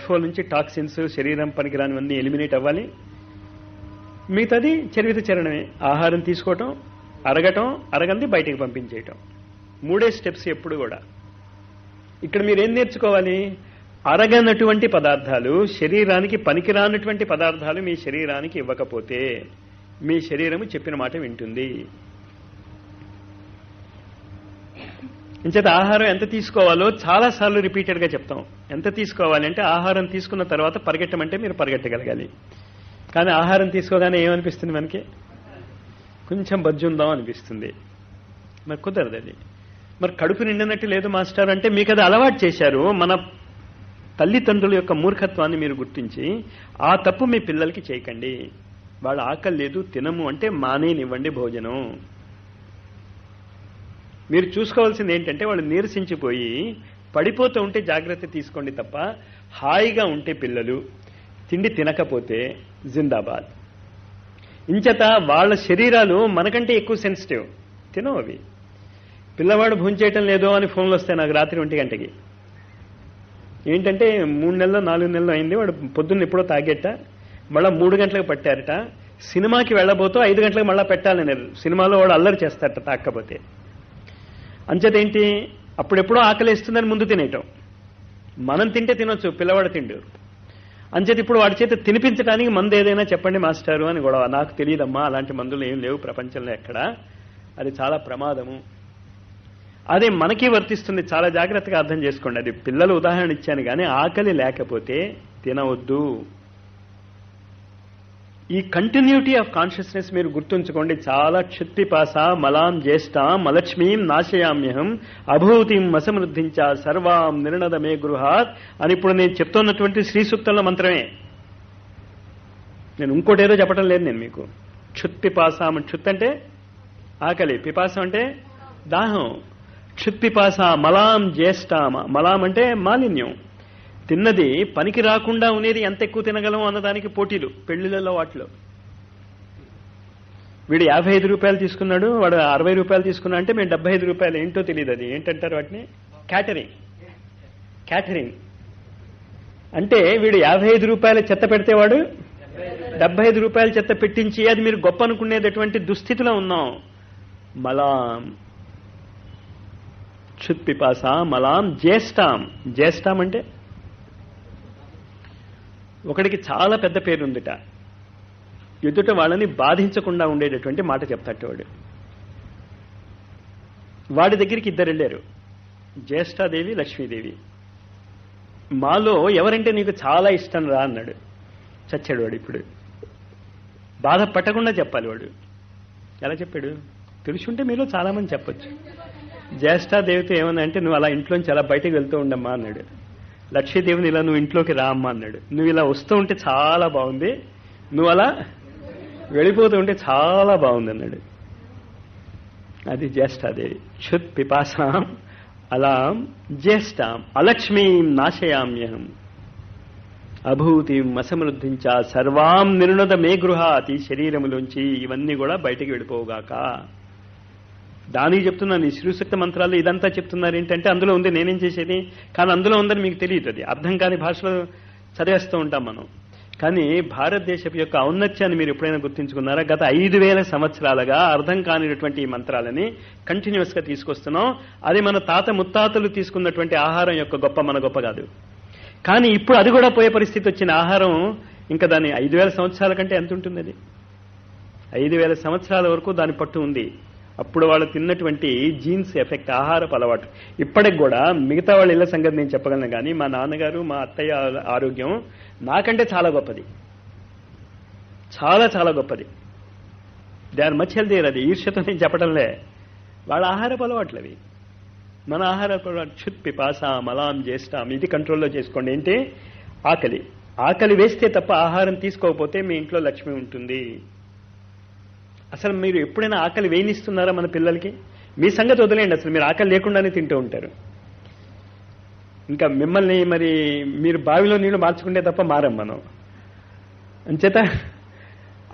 ఫ్లో నుంచి టాక్సిన్స్, శరీరం పనికిరానివన్నీ ఎలిమినేట్ అవ్వాలి. మిగతాది చర్విత చరణమే. ఆహారం తీసుకోవటం, అరగటం, అరగంది బయటికి పంపించేయటం. 3 స్టెప్స్ ఎప్పుడు కూడా. ఇక్కడ మీరేం నేర్చుకోవాలి? అరగనటువంటి పదార్థాలు, శరీరానికి పనికిరానటువంటి పదార్థాలు మీ శరీరానికి ఇవ్వకపోతే మీ శరీరము చెప్పిన మాట వింటుంది. ఇంచేత ఆహారం ఎంత తీసుకోవాలో చాలాసార్లు రిపీటెడ్గా చెప్తాం. ఎంత తీసుకోవాలి అంటే ఆహారం తీసుకున్న తర్వాత పరిగెట్టమంటే మీరు పరిగెట్టగలగాలి. కానీ ఆహారం తీసుకోగానే ఏమనిపిస్తుంది? మనకి కొంచెం బజ్జుందాం అనిపిస్తుంది. మరి కుదరదు అది. మరి కడుపు నిండినట్టు లేదు మాస్టర్ అంటే మీకు అది అలవాటు చేశారు. మన తల్లిదండ్రుల యొక్క మూర్ఖత్వాన్ని మీరు గుర్తించి ఆ తప్పు మీ పిల్లలకి చేయకండి. వాళ్ళ ఆకలి లేదు తినము అంటే మానేనివ్వండి భోజనం. మీరు చూసుకోవాల్సింది ఏంటంటే వాళ్ళు నీరసించిపోయి పడిపోతూ ఉంటే జాగ్రత్త తీసుకోండి తప్ప హాయిగా ఉంటే పిల్లలు తిండి తినకపోతే జిందాబాద్. ఇంచేత వాళ్ళ శరీరాలు మనకంటే ఎక్కువ సెన్సిటివ్. తినవు అవి. పిల్లవాడు భోంచేయటం లేదో అని ఫోన్లు వస్తాయి నాకు రాత్రి 1 గంటకి. ఏంటంటే 3 నెలలు 4 నెలలు అయింది, వాడు పొద్దున్న ఎప్పుడో తాగేట, మళ్ళీ 3 గంటలకు పట్టారట. సినిమాకి వెళ్ళబోతూ 5 గంటలకు మళ్ళీ పెట్టాలని. సినిమాలో వాడు అల్లరి చేస్తారట తాకపోతే. అంచేత ఏంటి? అప్పుడెప్పుడో ఆకలిస్తుందని ముందు తినేయటం. మనం తింటే తినొచ్చు, పిల్లవాడు తిండు. అంచేత ఇప్పుడు వాడి చేత తినిపించడానికి మందు ఏదైనా చెప్పండి మాస్టారు అని గొడవ. నాకు తెలియదమ్మా, అలాంటి మందులు ఏం లేవు ప్రపంచంలో ఎక్కడ. అది చాలా ప్రమాదము. అదే మనకి వర్తిస్తుంది. చాలా జాగ్రత్తగా అర్థం చేసుకోండి. అది పిల్లలు ఉదాహరణ ఇచ్చాను కానీ ఆకలి లేకపోతే తినవద్దు. ఈ కంటిన్యూటీ ఆఫ్ కాన్షియస్నెస్ మీరు గుర్తుంచుకోండి. చాలా క్షుత్పిపాస మలాం జ్యేష్ఠాం అలక్ష్మీం నాశయామ్యహం అభూతిం అసమృద్ధించ సర్వాం నిర్ణదమే గృహాత్ అని ఇప్పుడు నేను చెప్తున్నటువంటి శ్రీ సూక్తంలో మంత్రమే. నేను ఇంకోటి ఏదో చెప్పడం లేదు నేను మీకు. క్షుత్పిపాస, క్షుత్ అంటే ఆకలి, పిపాసం అంటే దాహం. క్షుత్పిపాస మలాం జ్యేష్ఠామ, మలాం అంటే మాలిన్యం. తిన్నది పనికి రాకుండా ఉండేది ఎంత ఎక్కువ తినగలం అన్నదానికి పోటీలు పెళ్లిళ్ళలో వాటిలో. వీడు 55 రూపాయలు తీసుకున్నాడు, వాడు 60 రూపాయలు తీసుకున్నా అంటే మేము 75 రూపాయలు. ఏంటో తెలియదు అది. ఏంటంటారు వాటిని? క్యాటరింగ్ అంటే వీడు 55 రూపాయల చెత్త పెడితే వాడు 75 రూపాయల చెత్త పెట్టించి అది మీరు గొప్ప అనుకునేటటువంటి దుస్థితిలో ఉన్నాం. మలాం క్షుత్పిపాస మలాం జ్యేష్ఠాం అంటే ఒకడికి చాలా పెద్ద పేరు ఉందిట. ఎదుట వాళ్ళని బాధించకుండా ఉండేటటువంటి మాట చెప్తాడు వాడు. వాడి దగ్గరికి 2 వెళ్ళారు, జ్యేష్ఠాదేవి, లక్ష్మీదేవి. మాలో ఎవరంటే నీకు చాలా ఇష్టం రా అన్నాడు. చచ్చాడు వాడు. ఇప్పుడు బాధ పట్టకుండా చెప్పాలి వాడు. ఎలా చెప్పాడు? తెలుసుంటే మీలో చాలా మంది చెప్పొచ్చు. జ్యేష్ఠాదేవితో ఏమన్నా అంటే నువ్వు అలా ఇంట్లోంచి అలా బయటకు వెళ్తూ ఉండమ్మా అన్నాడు. లక్ష్మీదేవిని ఇలా నువ్వు ఇంట్లోకి రా అమ్మా అన్నాడు. నువ్వు ఇలా వస్తూ ఉంటే చాలా బాగుంది, నువ్వు అలా వెళ్ళిపోతూ ఉంటే చాలా బాగుంది అన్నాడు. అది జ్యేష్ఠాదేవి. క్షుత్ పిపాసాం అలాం జ్యేష్ఠాం అలక్ష్మీం నాశయామ్యహం అభూతిం అసమృద్ధించ సర్వాం నిర్ణద మే గృహాత్. ఈ శరీరములోంచి ఇవన్నీ కూడా బయటికి వెళ్ళిపోవుగాక. దానికి చెప్తున్నాను. ఈ శ్రీసూక్త మంత్రాలు ఇదంతా చెప్తున్నారు ఏంటంటే అందులో ఉంది, నేనేం చేసేది. కానీ అందులో ఉందని మీకు తెలియదు. అది అర్థం కాని భాషలో చదివేస్తూ ఉంటాం మనం. కానీ భారతదేశపు యొక్క ఔన్నత్యాన్ని మీరు ఎప్పుడైనా గుర్తించుకున్నారా? గత 5000 సంవత్సరాలుగా అర్థం కానిటువంటి ఈ మంత్రాలని కంటిన్యూస్ గా తీసుకొస్తున్నాం. అది మన తాత ముత్తాతలు తీసుకున్నటువంటి ఆహారం యొక్క గొప్ప, మన గొప్ప కాదు. కానీ ఇప్పుడు అది కూడా పోయే పరిస్థితి వచ్చిన ఆహారం ఇంకా దాని 5000 సంవత్సరాల కంటే ఎంత ఉంటుంది? అది 5000 సంవత్సరాల వరకు దాని పట్టు ఉంది. అప్పుడు వాళ్ళు తిన్నటువంటి జీన్స్ ఎఫెక్ట్, ఆహారపు అలవాటు ఇప్పటికి కూడా. మిగతా వాళ్ళ ఇళ్ల సంగతి నేను చెప్పగలను, కానీ మా నాన్నగారు మా అత్తయ్య ఆరోగ్యం నాకంటే చాలా గొప్పది, చాలా చాలా గొప్పది. They are much healthier. అది ఈర్ష్యతో నేను చెప్పడంలే, వాళ్ళ ఆహారపు అలవాట్లు అవి. మన ఆహారపు అలవాటు క్షుత్ పిపాస మలాం జ్యేష్ఠం, ఇది కంట్రోల్లో చేసుకోండి. ఏంటి? ఆకలి. ఆకలి వేస్తే తప్ప ఆహారం తీసుకోకపోతే మీ ఇంట్లో లక్ష్మి ఉంటుంది. అసలు మీరు ఎప్పుడైనా ఆకలి వేయనిస్తున్నారా మన పిల్లలకి? మీ సంగతి వదిలేయండి, అసలు మీరు ఆకలి లేకుండానే తింటూ ఉంటారు. ఇంకా మిమ్మల్ని మరి మీరు బావిలో నీళ్లు మార్చుకుంటే తప్ప మారం మనం. అంచేత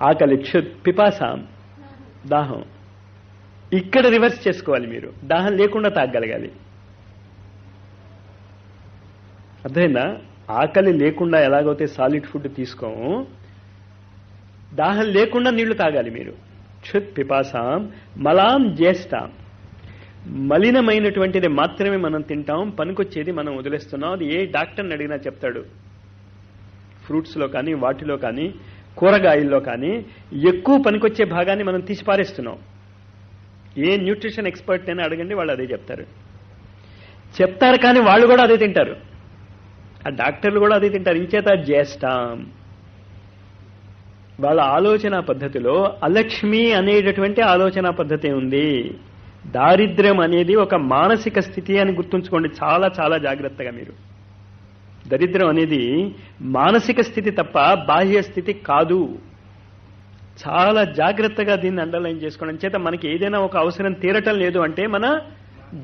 ఆకలి, క్షుత్, పిపాసాం, దాహం ఇక్కడ రివర్స్ చేసుకోవాలి. మీరు దాహం లేకుండా తాగగలగాలి. అర్థమైందా? ఆకలి లేకుండా ఎలాగైతే సాలిడ్ ఫుడ్ తీసుకోము, దాహం లేకుండా నీళ్లు తాగాలి మీరు. క్షుత్ పిపాసాం మలాం జ్యేష్ఠాం, మలినమైనటువంటిది మాత్రమే మనం తింటాం, పనికొచ్చేది మనం వదిలేస్తున్నాం. అది ఏ డాక్టర్ని అడిగినా చెప్తాడు. ఫ్రూట్స్లో కానీ, వాటిలో కానీ, కూరగాయల్లో కానీ ఎక్కువ పనికొచ్చే భాగాన్ని మనం తీసి పారేస్తున్నాం. ఏ న్యూట్రిషన్ ఎక్స్పర్ట్ అయినా అడగండి, వాళ్ళు అదే చెప్తారు. కానీ వాళ్ళు కూడా అదే తింటారు, ఆ డాక్టర్లు కూడా అదే తింటారు. ఇంచేత జ్యేష్ఠాం, వాళ్ళ ఆలోచన పద్ధతిలో అలక్ష్మి అనేటటువంటి ఆలోచన పద్ధతి ఉంది. దారిద్ర్యం అనేది ఒక మానసిక స్థితి అని గుర్తుంచుకోండి చాలా చాలా జాగ్రత్తగా. మీరు దరిద్రం అనేది మానసిక స్థితి తప్ప బాహ్య స్థితి కాదు. చాలా జాగ్రత్తగా దీన్ని అండర్లైన్ చేసుకోవడం చేత మనకి ఏదైనా ఒక అవసరం తీరటం లేదు అంటే మన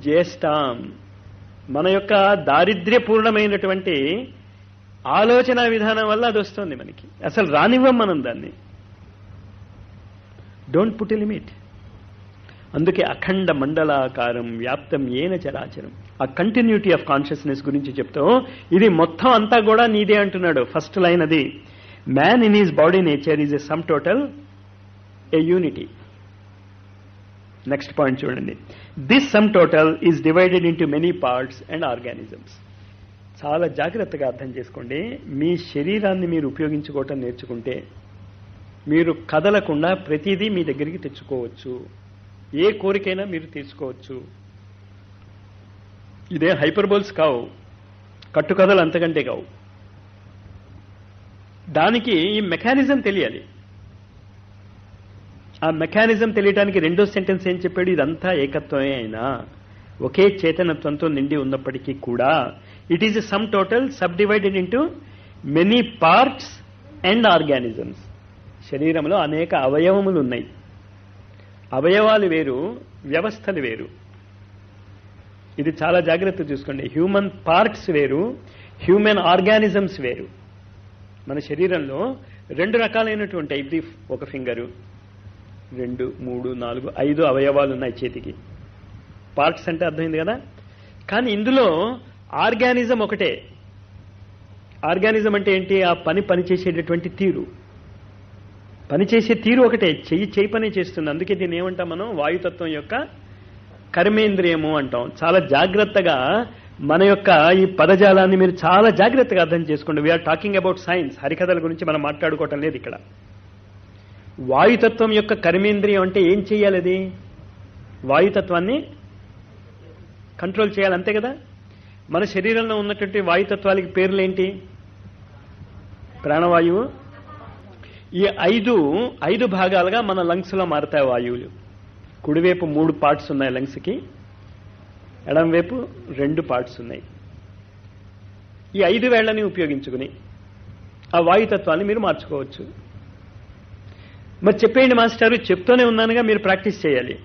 జ్యేష్ఠం, మన యొక్క దారిద్ర్యపూర్ణమైనటువంటి ఆలోచన విధానం వల్ల అది వస్తుంది మనకి. అసలు రానివ్వం మనం దాన్ని. Don't put a limit. అందుకే అఖండ మండలాకారం వ్యాప్తం ఏన చరాచరం, ఆ కంటిన్యూటీ ఆఫ్ కాన్షియస్నెస్ గురించి చెప్తాం. ఇది మొత్తం అంతా కూడా నీదే అంటున్నాడు. ఫస్ట్ లైన్ అది, man in his body nature is a sum total, a unity. Next point చూడండి. This sum total is divided into many parts and organisms. చాలా జాగ్రత్తగా అర్థం చేసుకోండి. మీ శరీరాన్ని మీరు ఉపయోగించుకోవటం నేర్చుకుంటే మీరు కదలకుండా ప్రతిదీ మీ దగ్గరికి తెచ్చుకోవచ్చు. ఏ కోరికైనా మీరు తీసుకోవచ్చు. ఇదే హైపర్బోల్స్ కావు, కట్టుకథలు అంతకంటే కావు. దానికి ఈ మెకానిజం తెలియాలి. ఆ మెకానిజం తెలియడానికి రెండో సెంటెన్స్ ఏం చెప్పాడు? ఇదంతా ఏకత్వమే అయినా ఒకే చేతనత్వంతో నిండి ఉన్నప్పటికీ కూడా it is a sum total subdivided into many parts and organisms. శరీరంలో అనేక అవయవములు ఉన్నాయి. అవయవాలు వేరు, వ్యవస్థలు వేరు. ఇది చాలా జాగ్రత్త చూసుకోండి. హ్యూమన్ పార్ట్స్ వేరు, హ్యూమన్ ఆర్గానిజమ్స్ వేరు. మన శరీరంలో 2 రకాలైనటువంటి, ఇది ఒక ఫింగరు, 2, 3, 4, 5 అవయవాలు ఉన్నాయి చేతికి. పార్ట్స్ అంటే అర్థమైంది కదా. కానీ ఇందులో ఆర్గానిజం ఒకటే. ఆర్గానిజం అంటే ఏంటి? ఆ పనిచేసేటటువంటి తీరు, పనిచేసే తీరు ఒకటే. చెయ్యి పని చేస్తుంది. అందుకే దీన్ని ఏమంటాం మనం? వాయుతత్వం యొక్క కర్మేంద్రియము అంటాం. చాలా జాగ్రత్తగా మన యొక్క ఈ పదజాలాన్ని మీరు చాలా జాగ్రత్తగా అర్థం చేసుకోండి. We're talking about science. హరికథల గురించి మనం మాట్లాడుకోవటం లేదు ఇక్కడ. వాయుతత్వం యొక్క కర్మేంద్రియం అంటే ఏం చేయాలి? అది వాయుతత్వాన్ని కంట్రోల్ చేయాలి, అంతే కదా. మన శరీరంలో ఉన్నటువంటి వాయుతత్వాలకి పేర్లేంటి? ప్రాణవాయువు. ఈ 5 భాగాలుగా మన లంగ్స్ లో మారుతాయి వాయువులు. కుడివైపు 3 పార్ట్స్ ఉన్నాయి లంగ్స్కి, ఎడంవైపు 2 పార్ట్స్ ఉన్నాయి. ఈ 5 వేళ్లని ఉపయోగించుకుని ఆ వాయుతత్వాన్ని మీరు మార్చుకోవచ్చు. మరి చెప్పేయండి మాస్టారు. చెప్తూనే ఉన్నానుగా, మీరు ప్రాక్టీస్ చేయాలి.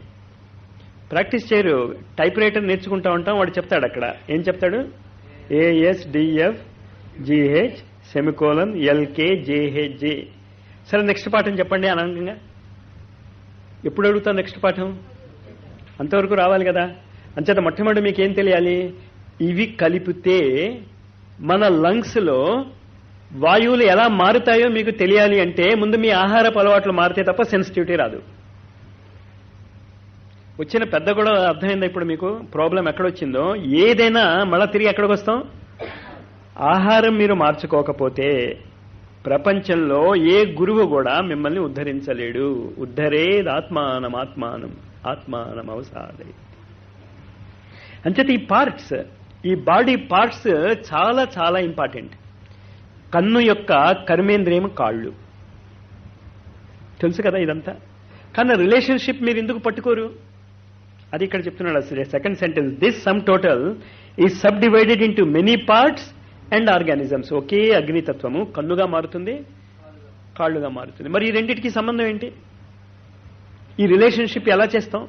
ప్రాక్టీస్ చేయరు. టైప్ రైటర్ నేర్చుకుంటా ఉంటాం, వాడు చెప్తాడు. అక్కడ ఏం చెప్తాడు? ASDF GH semicolon LK JHJ. సరే నెక్స్ట్ పాఠం చెప్పండి అనంగా. ఎప్పుడు అడుగుతాం నెక్స్ట్ పాఠం? అంతవరకు రావాలి కదా. అంచేత మొట్టమొదటి మీకు ఏం తెలియాలి? ఇవి కలిపితే మన లంగ్స్ లో వాయువులు ఎలా మారుతాయో మీకు తెలియాలి అంటే ముందు మీ ఆహారపు అలవాట్లు మారితే తప్ప సెన్సిటివిటీ రాదు. వచ్చిన పెద్ద కూడా అర్థమైందా ఇప్పుడు మీకు ప్రాబ్లం ఎక్కడొచ్చిందో? ఏదైనా మళ్ళా తిరిగి ఎక్కడికి వస్తాం? ఆహారం మీరు మార్చుకోకపోతే ప్రపంచంలో ఏ గురువు కూడా మిమ్మల్ని ఉద్ధరించలేడు. ఉద్ధరేదాత్మానం ఆత్మానం ఆత్మానం అవసాదై. అంచేత ఈ పార్ట్స్, ఈ బాడీ పార్ట్స్ చాలా చాలా ఇంపార్టెంట్. కన్ను యొక్క కర్మేంద్రియం కాళ్ళు, తెలుసు కదా ఇదంతా. కానీ రిలేషన్షిప్ మీరు ఎందుకు పట్టుకోరు? అది ఇక్కడ చెప్తున్నాడు అసలు second sentence. This sum total is subdivided into many parts and organisms. ఒకే అగ్నితత్వము కన్నుగా మారుతుంది, కాళ్ళుగా మారుతుంది. మరి ఈ రెండింటికి సంబంధం ఏంటి? ఈ రిలేషన్షిప్ ఎలా చేస్తాం?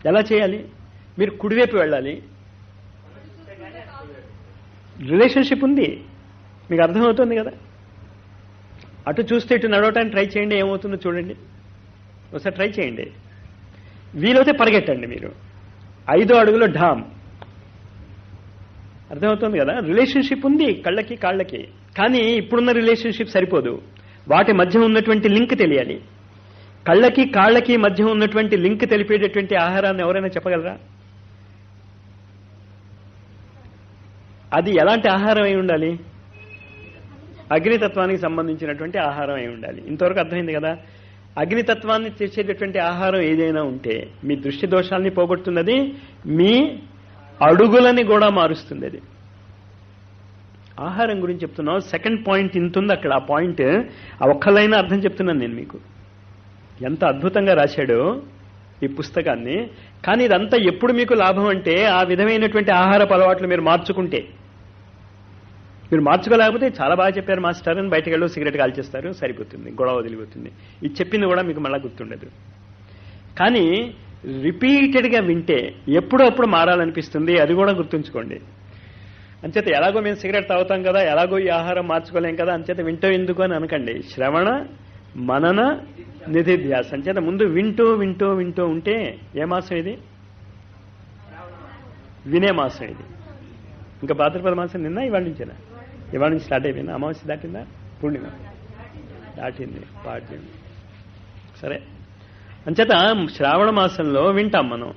ఎలా చేయాలి? మీరు కుడివైపు వెళ్ళాలి, రిలేషన్షిప్ ఉంది, మీకు అర్థమవుతుంది కదా. అటు చూస్తే ఇటు నడవటానికి ట్రై చేయండి, ఏమవుతుందో చూడండి. ఒకసారి ట్రై చేయండి. వీలైతే పరిగెట్టండి. మీరు 5వ అడుగులో ఢామ్. అర్థమవుతుంది కదా. రిలేషన్షిప్ ఉంది కళ్ళకి కాళ్ళకి. కానీ ఇప్పుడున్న రిలేషన్షిప్ సరిపోదు. వాటి మధ్య ఉన్నటువంటి లింక్ తెలియాలి. కళ్ళకి కాళ్ళకి మధ్య ఉన్నటువంటి లింక్ తెలిపేటటువంటి ఆహారాన్ని ఎవరైనా చెప్పగలరా? అది ఎలాంటి ఆహారం అయి ఉండాలి? అగ్నితత్వానికి సంబంధించినటువంటి ఆహారం అయి ఉండాలి. ఇంతవరకు అర్థమైంది కదా. అగ్నితత్వాన్ని తెచ్చేటటువంటి ఆహారం ఏదైనా ఉంటే మీ దృష్టి దోషాలని పోగొడుతున్నది, మీ అడుగులని కూడా మారుస్తుంది. అది ఆహారం గురించి చెప్తున్నాం. సెకండ్ పాయింట్ ఇంతుంది అక్కడ. ఆ పాయింట్ ఆ ఒక్కలైనా అర్థం చెప్తున్నాను నేను మీకు. ఎంత అద్భుతంగా రాశాడో ఈ పుస్తకాన్ని. కానీ ఇదంతా ఎప్పుడు మీకు లాభం అంటే ఆ విధమైనటువంటి ఆహారపు అలవాట్లు మీరు మార్చుకుంటే. మీరు మార్చుకోలేకపోతే చాలా బాగా చెప్పారు మాస్టర్ అని బయటకు వెళ్ళి సిగరెట్ కాల్చేస్తారు, సరిపోతుంది, గొడవ వదిలిపోతుంది. ఇది చెప్పింది కూడా మీకు మళ్ళా గుర్తుండదు. కానీ రిపీటెడ్గా వింటే ఎప్పుడప్పుడు మారాలనిపిస్తుంది. అది కూడా గుర్తుంచుకోండి. అంచేత ఎలాగో మేము సిగరెట్ తాగుతాం కదా, ఎలాగో ఈ ఆహారం మార్చుకోలేం కదా, అంచేత వింటూ ఎందుకు అని అనకండి. శ్రవణ మనన నిధిధ్యాస. అంచేత ముందు వింటూ వింటూ వింటూ ఉంటే. ఏ మాసం ఇది? వినే మాసం ఇది. ఇంకా భాద్రపద మాసం నిన్న ఇవాళ నుంచేనా? ఇవాళ నుంచి స్టార్ట్ అయిపోయింది. అమావాస్య దాటిందా? పూర్ణిమ దాటింది, పాటింది. సరే. అంచేత శ్రావణ మాసంలో వింటాం మనం.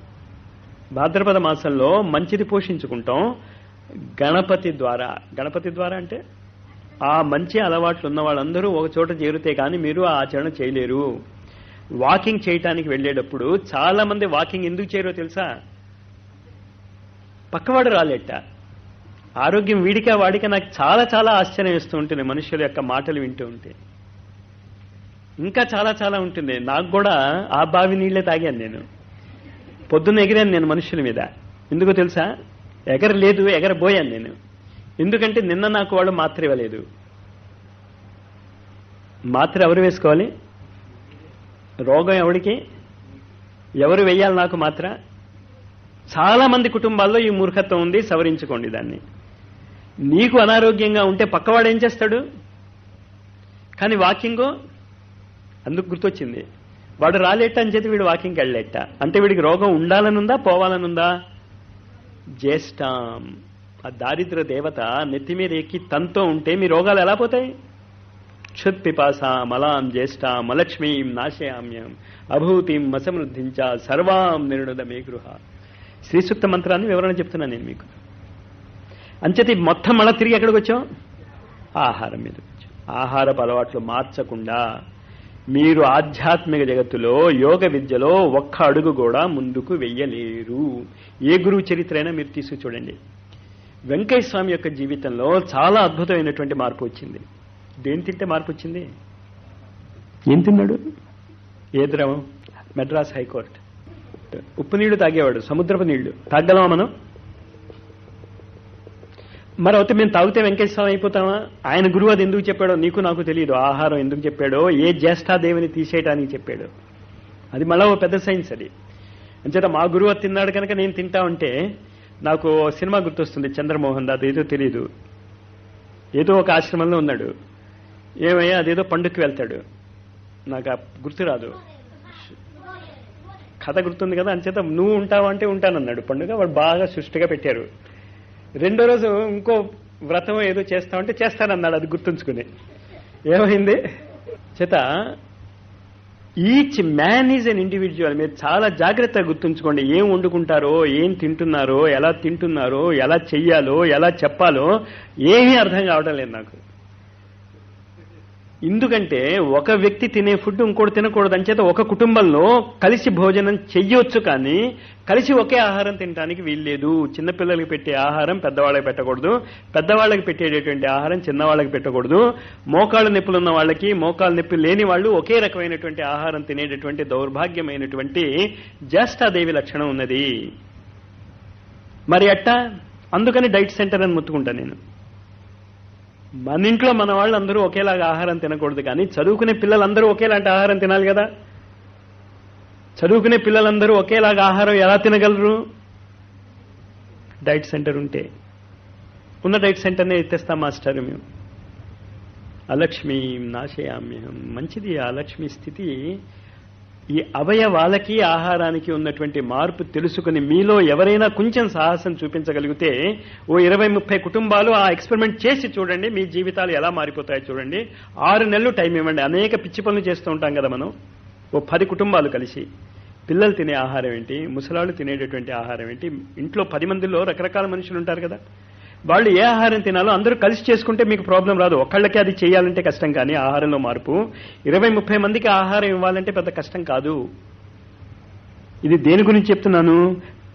భాద్రపద మాసంలో మంచిది పోషించుకుంటాం గణపతి ద్వారా. గణపతి ద్వారా అంటే ఆ మంచి అలవాట్లు ఉన్న వాళ్ళందరూ ఒక చోట చేరితే కానీ మీరు ఆ ఆచరణ చేయలేరు. వాకింగ్ చేయటానికి వెళ్ళేటప్పుడు చాలా మంది వాకింగ్ ఎందుకు చేయరో తెలుసా? పక్కవాడు రాలేట. ఆరోగ్యం వీడికా వాడికా నాకు చాలా చాలా ఆశ్చర్యం వేస్తూ ఉంటుంది మనుషుల యొక్క మాటలు వింటూ ఉంటే. ఇంకా చాలా చాలా ఉంటుంది. నాకు కూడా ఆ బావి నీళ్లే తాగాను నేను. పొద్దున్న ఎగిరాను నేను మనుషుల మీద. ఎందుకో తెలుసా? ఎగరలేదు, ఎగరబోయాను నేను. ఎందుకంటే నిన్న నాకు వాళ్ళు మాత్ర ఇవ్వలేదు. మాత్ర ఎవరు వేసుకోవాలి? రోగం ఎవరికి? ఎవరు వెయ్యాలి నాకు మాత్ర? చాలా మంది కుటుంబాల్లో ఈ మూర్ఖత్వం ఉంది. సవరించుకోండి దాన్ని. నీకు అనారోగ్యంగా ఉంటే పక్కవాడు ఏం చేస్తాడు? కానీ వాకింగ్ అందుకు గుర్తొచ్చింది. వాడు రాలేట అని చెప్పి వీడు వాకింగ్కి వెళ్ళలేట. అంటే వీడికి రోగం ఉండాలనుందా పోవాలనుందా? జ్యేష్ఠం, ఆ దారిద్ర దేవత నెత్తి మీద ఎక్కి తనతో ఉంటే మీ రోగాలు ఎలా పోతాయి? క్షుత్ పిపాస మలాం జ్యేష్ఠాం అలక్ష్మీం నాశయామ్యం అభూతిం అసమృద్ధించ సర్వాం నిర్ణుద మే గృహ. శ్రీసూక్త మంత్రాన్ని వివరణ చెప్తున్నాను నేను మీకు. అంచేత మొత్తం మళ్ళా తిరిగి ఎక్కడికి వచ్చాం? ఆహారం మీద వచ్చాం. ఆహారపు అలవాట్లు మార్చకుండా మీరు ఆధ్యాత్మిక జగత్తులో యోగ విద్యలో ఒక్క అడుగు కూడా ముందుకు వెయ్యలేరు. ఏ గురువు చరిత్ర అయినా మీరు తీసుకు చూడండి. వెంకయ్య స్వామి యొక్క జీవితంలో చాలా అద్భుతమైనటువంటి మార్పు వచ్చింది. దేని తింటే మార్పు వచ్చింది? ఏం తిన్నాడు? ఏ ద్రవం? మెడ్రాస్ హైకోర్టు. ఉప్పు నీళ్లు తాగేవాడు, సముద్రపు నీళ్లు తాగలమా మనం? మరి అయితే మేము తాగితే వెంకటేశ్వరం అయిపోతామా? ఆయన గురువు అది ఎందుకు చెప్పాడో నీకు నాకు తెలియదు. ఆహారం ఎందుకు చెప్పాడో, ఏ జ్యేష్ఠాదేవిని తీసేయటానికి చెప్పాడు, అది మళ్ళా ఓ పెద్ద సైన్స్ అది. అంచేత మా గురువు అది తిన్నాడు కనుక నేను తింటా ఉంటే నాకు సినిమా గుర్తొస్తుంది, చంద్రమోహన్ దాది. ఏదో తెలియదు, ఏదో ఒక ఆశ్రమంలో ఉన్నాడు. ఏమయ్యా అదేదో పండుగకి వెళ్తాడు, నాకు గుర్తు రాదు, కథ గుర్తుంది కదా. అంచేత నువ్వు ఉంటావా అంటే ఉంటానన్నాడు. పండుగ వాడు బాగా సృష్టిగా పెట్టారు. రెండో రోజు ఇంకో వ్రతం ఏదో చేస్తామంటే చేస్తానన్నాడు, అది గుర్తుంచుకుని. ఏమైంది చేత each man is an individual. మీరు చాలా జాగ్రత్తగా గుర్తుంచుకోండి. ఏం వండుకుంటారో, ఏం తింటున్నారో, ఎలా తింటున్నారో, ఎలా చెయ్యాలో, ఎలా చెప్పాలో ఏమీ అర్థం కావడం లేదు నాకు. ఎందుకంటే ఒక వ్యక్తి తినే ఫుడ్ ఇంకోటి తినకూడదు. అంచేత ఒక కుటుంబంలో కలిసి భోజనం చెయ్యొచ్చు, కానీ కలిసి ఒకే ఆహారం తినడానికి వీల్లేదు. చిన్నపిల్లలకి పెట్టే ఆహారం పెద్దవాళ్ళకి పెట్టకూడదు, పెద్దవాళ్ళకి పెట్టేటటువంటి ఆహారం చిన్నవాళ్ళకి పెట్టకూడదు. మోకాళ్ళ నొప్పులు ఉన్న వాళ్ళకి, మోకాళ్ళ నొప్పి లేని వాళ్ళు ఒకే రకమైనటువంటి ఆహారం తినేటటువంటి దౌర్భాగ్యమైనటువంటి జ్యేష్ఠాదేవి లక్షణం ఉన్నది. మరి అట్టా అందుకని డైట్ సెంటర్ అని ముత్తుకుంటా నేను. మన ఇంట్లో మన వాళ్ళందరూ ఒకేలాగా ఆహారం తినకూడదు, కానీ చదువుకునే పిల్లలందరూ ఒకేలాంటి ఆహారం తినాలి కదా. చదువుకునే పిల్లలందరూ ఒకేలాగా ఆహారం ఎలా తినగలరు? డైట్ సెంటర్ ఉంటే. ఉన్న డైట్ సెంటర్నే ఎత్తేస్తాం మాస్టర్ మేము. అలక్ష్మి నాశయామ్యహం. మంచిది ఆ లక్ష్మి స్థితి. ఈ అవయవాలకి ఆహారానికి ఉన్నటువంటి మార్పు తెలుసుకుని మీలో ఎవరైనా కొంచెం సాహసం చూపించగలిగితే ఓ 20-30 కుటుంబాలు ఆ ఎక్స్పెరిమెంట్ చేసి చూడండి, మీ జీవితాలు ఎలా మారిపోతాయో చూడండి. 6 నెలలు టైం ఇవ్వండి. అనేక పిచ్చి పనులు చేస్తూ ఉంటాం కదా మనం. ఓ 10 కుటుంబాలు కలిసి పిల్లలు తినే ఆహారం ఏంటి, ముసలాళ్ళు తినేటటువంటి ఆహారం ఏంటి, ఇంట్లో 10 మందిలో రకరకాల మనుషులు ఉంటారు కదా, వాళ్ళు ఏ ఆహారం తినాలో అందరూ కలిసి చేసుకుంటే మీకు ప్రాబ్లం రాదు. ఒక్కళ్ళకి అది చేయాలంటే కష్టం, కానీ ఆహారంలో మార్పు 20-30 మందికి ఆహారం ఇవ్వాలంటే పెద్ద కష్టం కాదు. ఇది దేని గురించి చెప్తున్నాను?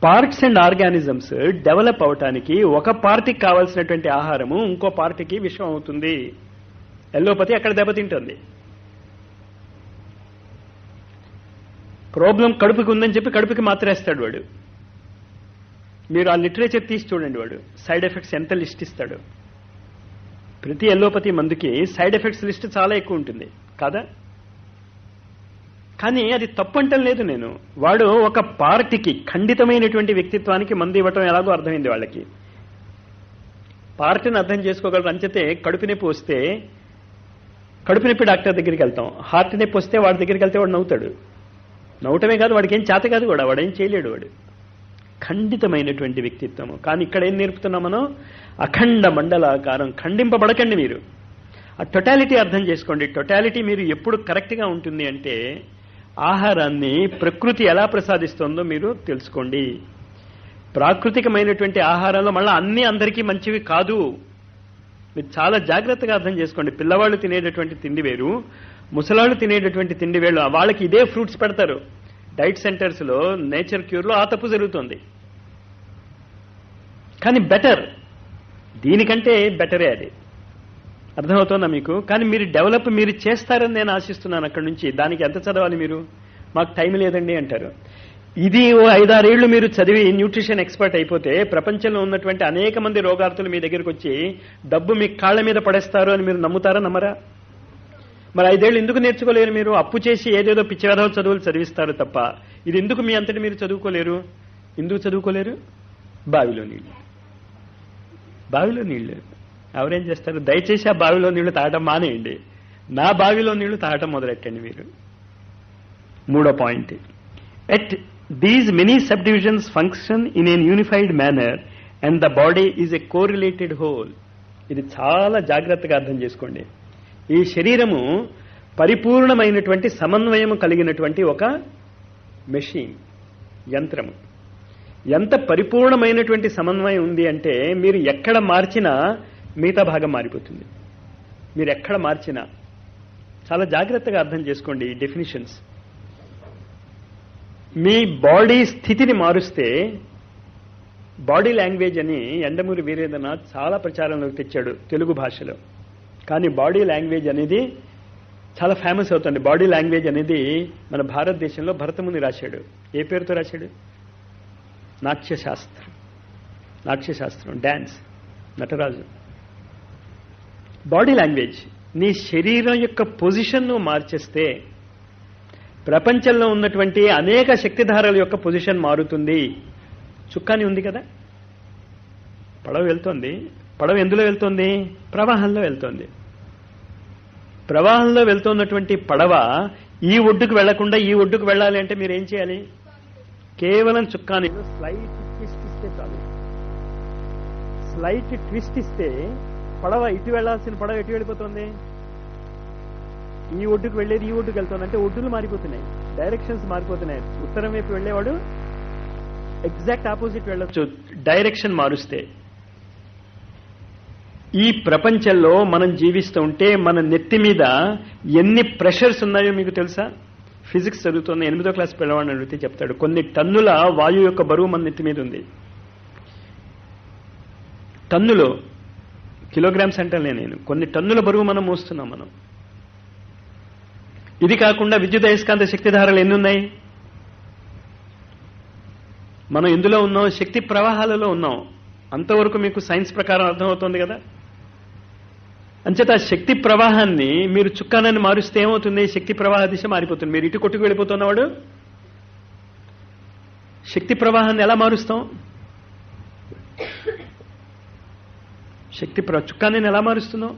పార్ట్స్ అండ్ ఆర్గానిజమ్స్ డెవలప్ అవటానికి ఒక పార్టీకి కావాల్సినటువంటి ఆహారము ఇంకో పార్టీకి విషం అవుతుంది. ఎల్లోపతి అక్కడ దెబ్బతింటుంది. ప్రాబ్లం కడుపుకి ఉందని చెప్పి కడుపుకి మాత్రేస్తాడు వాడు. మీరు ఆ లిటరేచర్ తీసి చూడండి, వాడు సైడ్ ఎఫెక్ట్స్ ఎంత లిస్ట్ ఇస్తాడు. ప్రతి ఎల్లోపతి మందుకి సైడ్ ఎఫెక్ట్స్ లిస్ట్ చాలా ఎక్కువ ఉంటుంది కాదా? కానీ అది తప్పంటం లేదు నేను. వాడు ఒక పార్టీకి, ఖండితమైనటువంటి వ్యక్తిత్వానికి మందు ఇవ్వటం ఎలాగో అర్థమైంది వాళ్ళకి. పార్టీని అర్థం చేసుకోగలరు. అంచేతే కడుపు నొప్పి వస్తే కడుపు నొప్పి డాక్టర్ దగ్గరికి వెళ్తాం. హార్ట్ నొప్పి వస్తే వాడి దగ్గరికి వెళ్తే వాడు నవ్వుతాడు. నవ్వటమే కాదు, వాడికి ఏం చేత కాదు కూడా, వాడేం చేయలేడు. వాడు ఖండితమైనటువంటి వ్యక్తిత్వము. కానీ ఇక్కడ ఏం నేర్పుతున్నాం మనం? అఖండ మండలాకారం. ఖండింపబడకండి మీరు. ఆ టొటాలిటీ అర్థం చేసుకోండి. టొటాలిటీ మీరు ఎప్పుడు కరెక్ట్గా ఉంటుంది అంటే ఆహారాన్ని ప్రకృతి ఎలా ప్రసాదిస్తుందో మీరు తెలుసుకోండి. ప్రాకృతికమైనటువంటి ఆహారంలో మళ్ళీ అన్నీ అందరికీ మంచివి కాదు. మీరు చాలా జాగ్రత్తగా అర్థం చేసుకోండి. పిల్లవాళ్ళు తినేటటువంటి తిండి వేరు, ముసలాళ్ళు తినేటటువంటి తిండి వేరు. వాళ్ళకి ఇదే ఫ్రూట్స్ పెడతారు. డైట్ సెంటర్స్ లో, నేచర్ క్యూర్ లో ఆ తప్పు జరుగుతుంది. కానీ బెటర్, దీనికంటే బెటరే అది. అర్థమవుతుందా మీకు? కానీ మీరు డెవలప్ మీరు చేస్తారని నేను ఆశిస్తున్నాను. అక్కడి నుంచి దానికి ఎంత చదవాలి మీరు? మాకు టైం లేదండి అంటారు. ఇది ఓ 5-6 ఏళ్లు మీరు చదివి న్యూట్రిషన్ ఎక్స్పర్ట్ అయిపోతే ప్రపంచంలో ఉన్నటువంటి అనేక మంది రోగార్తులు మీ దగ్గరికి వచ్చి డబ్బు మీ కాళ్ల మీద పడేస్తారు అని మీరు నమ్ముతారా, నమ్మరా? మరి 5 ఏళ్ళు ఎందుకు నేర్చుకోలేరు మీరు? అప్పు చేసి ఏదేదో పిచ్చివేధవ చదువులు చదివిస్తారు తప్ప ఇది ఎందుకు మీ అంతటి మీరు చదువుకోలేరు? ఎందుకు చదువుకోలేరు? బావిలో నీళ్లు. బావిలో నీళ్లు ఎవరేం చేస్తారు? దయచేసి ఆ బావిలో నీళ్లు తాగటం మానేయండి. నా బావిలో నీళ్లు తాగటం మొదలెట్టండి మీరు. 3వ point, at these many subdivisions function in an unified manner and the body is a correlated whole. ఇది చాలా జాగ్రత్తగా అర్థం చేసుకోండి. ఈ శరీరము పరిపూర్ణమైనటువంటి సమన్వయము కలిగినటువంటి ఒక మెషిన్, యంత్రము. ఎంత పరిపూర్ణమైనటువంటి సమన్వయం ఉంది అంటే మీరు ఎక్కడ మార్చినా మిగతా భాగం మారిపోతుంది. మీరు ఎక్కడ మార్చినా చాలా జాగ్రత్తగా అర్థం చేసుకోండి ఈ డెఫినిషన్స్. మీ బాడీ స్థితిని మారుస్తే, బాడీ లాంగ్వేజ్ అని యండమూరి వీరేంద్రనాథ్ చాలా ప్రచారంలోకి తెచ్చాడు తెలుగు భాషలో. కానీ బాడీ లాంగ్వేజ్ అనేది చాలా ఫేమస్ అవుతుంది. బాడీ లాంగ్వేజ్ అనేది మన భారతదేశంలో భరతముని రాశాడు. ఏ పేరుతో రాశాడు? Natyashastra. Natyashastra, dance, Nataraju. Body language, నీ శరీరం యొక్క పొజిషన్ను మార్చేస్తే ప్రపంచంలో ఉన్నటువంటి అనేక శక్తిధారల యొక్క పొజిషన్ మారుతుంది. చుక్కాని ఉంది కదా, పడవ వెళ్తోంది. పడవ ఎందులో వెళ్తోంది? ప్రవాహంలో వెళ్తోంది. ప్రవాహంలో వెళ్తున్నటువంటి పడవ ఈ ఒడ్డుకు వెళ్లకుండా ఈ ఒడ్డుకు వెళ్ళాలి అంటే మీరు ఏం చేయాలి? కేవలం చుక్కాని స్లైట్ ట్విస్ట్ ఇస్తే చాలు. స్లైట్ ట్విస్ట్ ఇస్తే పడవ ఇటు వెళ్లాల్సిన పడవ ఎటు వెళ్ళిపోతుంది, ఈ ఒడ్డుకు వెళ్ళేది ఈ ఒడ్డుకు వెళ్తుంది. అంటే ఒడ్డులు మారిపోతున్నాయి, డైరెక్షన్స్ మారిపోతున్నాయి. ఉత్తరం వైపు వెళ్ళేవాడు ఎగ్జాక్ట్ ఆపోజిట్ వెళ్ళొచ్చు డైరెక్షన్ మారుస్తే. ఈ ప్రపంచంలో మనం జీవిస్తూ ఉంటే మన నెత్తి మీద ఎన్ని ప్రెషర్స్ ఉన్నాయో మీకు తెలుసా? ఫిజిక్స్ చదువుతున్న 8వ క్లాస్ పిల్లవాడిని అడిగితే చెప్తాడు. కొన్ని టన్నుల వాయువు యొక్క బరువు మన నెత్తి మీద ఉంది. టన్నులు, కిలోగ్రామ్స్ అంటే నేను, కొన్ని టన్నుల బరువు మనం మోస్తున్నాం మనం. ఇది కాకుండా విద్యుత్ అయస్కాంత శక్తిధారలు ఎన్ని ఉన్నాయి? మనం ఎందులో ఉన్నాం? శక్తి ప్రవాహాలలో ఉన్నాం. అంతవరకు మీకు సైన్స్ ప్రకారం అర్థమవుతుంది కదా. అంచేత ఆ శక్తి ప్రవాహాన్ని మీరు చుక్కానని మారుస్తే ఏమవుతుంది? శక్తి ప్రవాహ దిశ మారిపోతుంది. మీరు ఇటు కొట్టుకు వెళ్ళిపోతున్నవాడు శక్తి ప్రవాహాన్ని ఎలా మారుస్తాం? చుక్కాన్ని ఎలా మారుస్తున్నాం?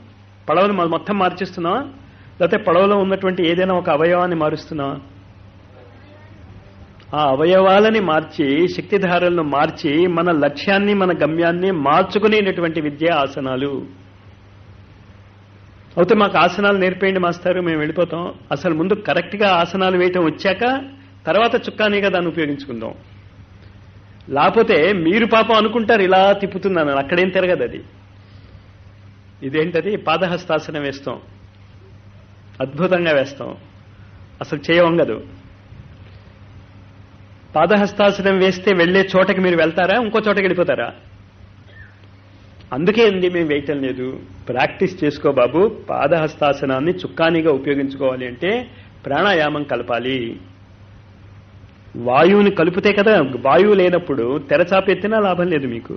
పడవని మొత్తం మార్చేస్తున్నావా, లేకపోతే పడవలో ఉన్నటువంటి ఏదైనా ఒక అవయవాన్ని మారుస్తున్నావా? ఆ అవయవాలని మార్చి, శక్తిధారలను మార్చి మన లక్ష్యాన్ని, మన గమ్యాన్ని మార్చుకునేటటువంటి విద్య ఆసనాలు. అయితే మాకు ఆసనాలు నేర్పేయండి మాస్టారు, మేము వెళ్ళిపోతాం. అసలు ముందు కరెక్ట్గా ఆసనాలు వేయటం వచ్చాక తర్వాత చుక్కానీగా దాన్ని ఉపయోగించుకుందాం. లేకపోతే మీరు పాపం అనుకుంటారు ఇలా తిప్పుతున్నాను, అక్కడేం తిరగదు. అది ఇదేంటది? పాదహస్తాసనం వేస్తాం, అద్భుతంగా వేస్తాం, అసలు చేయవంగదు. పాదహస్తాసనం వేస్తే వెళ్లే చోటకి మీరు వెళ్తారా, ఇంకో చోటకి వెళ్ళిపోతారా? అందుకే అండి మేము వేయటం లేదు. ప్రాక్టీస్ చేసుకో బాబు. పాదహస్తాసనాన్ని చుక్కానీగా ఉపయోగించుకోవాలి అంటే ప్రాణాయామం కలపాలి. వాయువుని కలిపితే కదా. వాయువు లేనప్పుడు తెరచాపెత్తినా లాభం లేదు మీకు.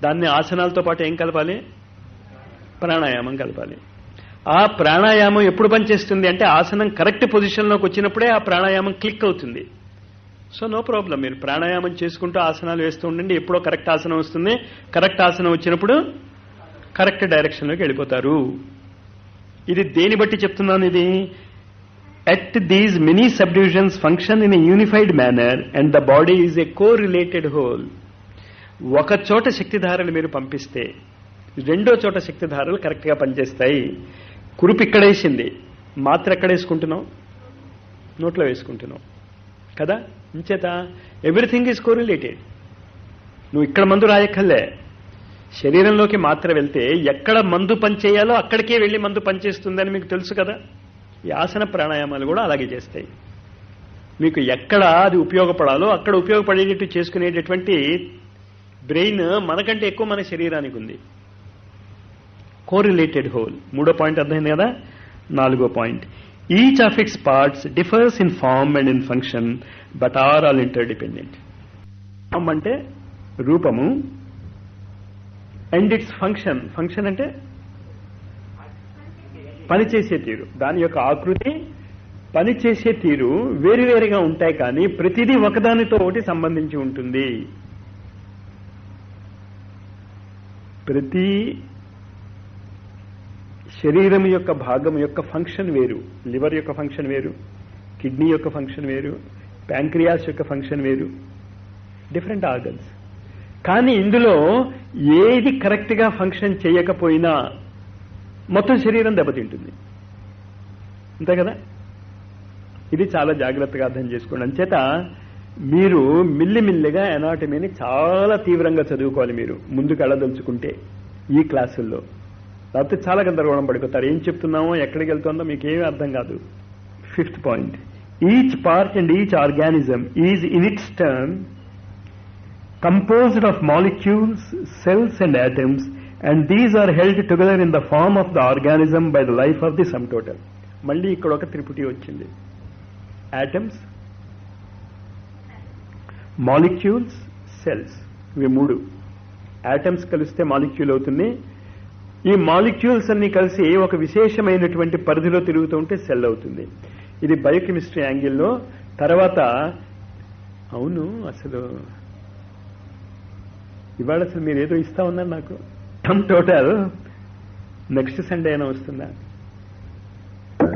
దాన్ని ఆసనాలతో పాటు ఏం కలపాలి? ప్రాణాయామం కలపాలి. ఆ ప్రాణాయామం ఎప్పుడు పనిచేస్తుంది అంటే ఆసనం కరెక్ట్ పొజిషన్లోకి వచ్చినప్పుడే ఆ ప్రాణాయామం క్లిక్ అవుతుంది. సో నో ప్రాబ్లం, మీరు ప్రాణాయామం చేసుకుంటూ ఆసనాలు వేస్తూ ఉండండి. ఎప్పుడో కరెక్ట్ ఆసనం వస్తుంది. కరెక్ట్ ఆసనం వచ్చినప్పుడు కరెక్ట్ డైరెక్షన్లోకి వెళ్ళిపోతారు. ఇది దేని బట్టి చెప్తున్నాను? ఇది at these many subdivisions function in a unified manner and the body is a co-related whole. ఒక చోట శక్తిధారలు మీరు పంపిస్తే రెండో చోట శక్తిధారలు కరెక్ట్గా పనిచేస్తాయి. కురుపు ఇక్కడ వేసింది, మాత్ర ఎక్కడ వేసుకుంటున్నాం? నోట్లో వేసుకుంటున్నాం కదా. ఇంచేత ఎవ్రీథింగ్ ఈజ్ కోరిలేటెడ్. నువ్వు ఇక్కడ మందు రాయక్కర్లే. శరీరంలోకి మాత్ర వెళ్తే ఎక్కడ మందు పనిచేయాలో అక్కడికే వెళ్ళి మందు పనిచేస్తుందని మీకు తెలుసు కదా. ఈ ఆసన ప్రాణాయామాలు కూడా అలాగే చేస్తాయి. మీకు ఎక్కడ అది ఉపయోగపడాలో అక్కడ ఉపయోగపడేటట్టు చేసుకునేటటువంటి బ్రెయిన్ మనకంటే ఎక్కువ మన శరీరానికి ఉంది. Correlated whole. 3వ పాయింట్ అర్థమైంది కదా. 4వ point, each of its parts differs in form and in function but are all interdependent. Form అంటే రూపము, అండ్ ఇట్స్ ఫంక్షన్, ఫంక్షన్ అంటే పనిచేసే తీరు. దాని యొక్క ఆకృతి, పనిచేసే తీరు వేరువేరుగా ఉంటాయి, కానీ ప్రతిదీ ఒకదానితో ఒకటి సంబంధించి ఉంటుంది. ప్రతి శరీరం యొక్క భాగం యొక్క ఫంక్షన్ వేరు. లివర్ యొక్క ఫంక్షన్ వేరు, కిడ్నీ యొక్క ఫంక్షన్ వేరు, ప్యాంక్రియాస్ యొక్క ఫంక్షన్ వేరు, డిఫరెంట్ ఆర్గన్స్. కానీ ఇందులో ఏది కరెక్ట్గా ఫంక్షన్ చేయకపోయినా మొత్తం శరీరం దెబ్బతింటుంది. అంతే కదా. ఇది చాలా జాగ్రత్తగా అర్థం చేసుకోండి. అంచేత మీరు మిల్లిమిల్లిగా ఎనాటమీని చాలా తీవ్రంగా చదువుకోవాలి మీరు ముందుకు వెళ్ళదలుచుకుంటే ఈ క్లాసుల్లో. లేకపోతే చాలా గందరగోళం పడిపోతారు. ఏం చెప్తున్నామో ఎక్కడికి వెళ్తుందో మీకేమీ అర్థం కాదు. 5th point, each part and each organism is in it's turn composed of molecules, cells and atoms, and these are held together in the form of the organism by the life of the sum total. మళ్ళీ ఇక్కడ ఒక త్రిపుటి వచ్చింది. Atoms, molecules, cells. ఇవి 3. ఆటమ్స్ కలిస్తే మాలిక్యూల్ అవుతుంది. ఈ మాలిక్యూల్స్ అన్ని కలిసి ఒక విశేషమైనటువంటి పరిధిలో తిరుగుతూ ఉంటే సెల్ అవుతుంది. ఇది బయోకెమిస్ట్రీ యాంగిల్లో. తర్వాత అవును, అసలు ఇవాళ అసలు మీరు ఏదో ఇస్తా ఉన్నారు నాకు. సమ్ టోటల్ నెక్స్ట్ సండే అయినా వస్తుందా?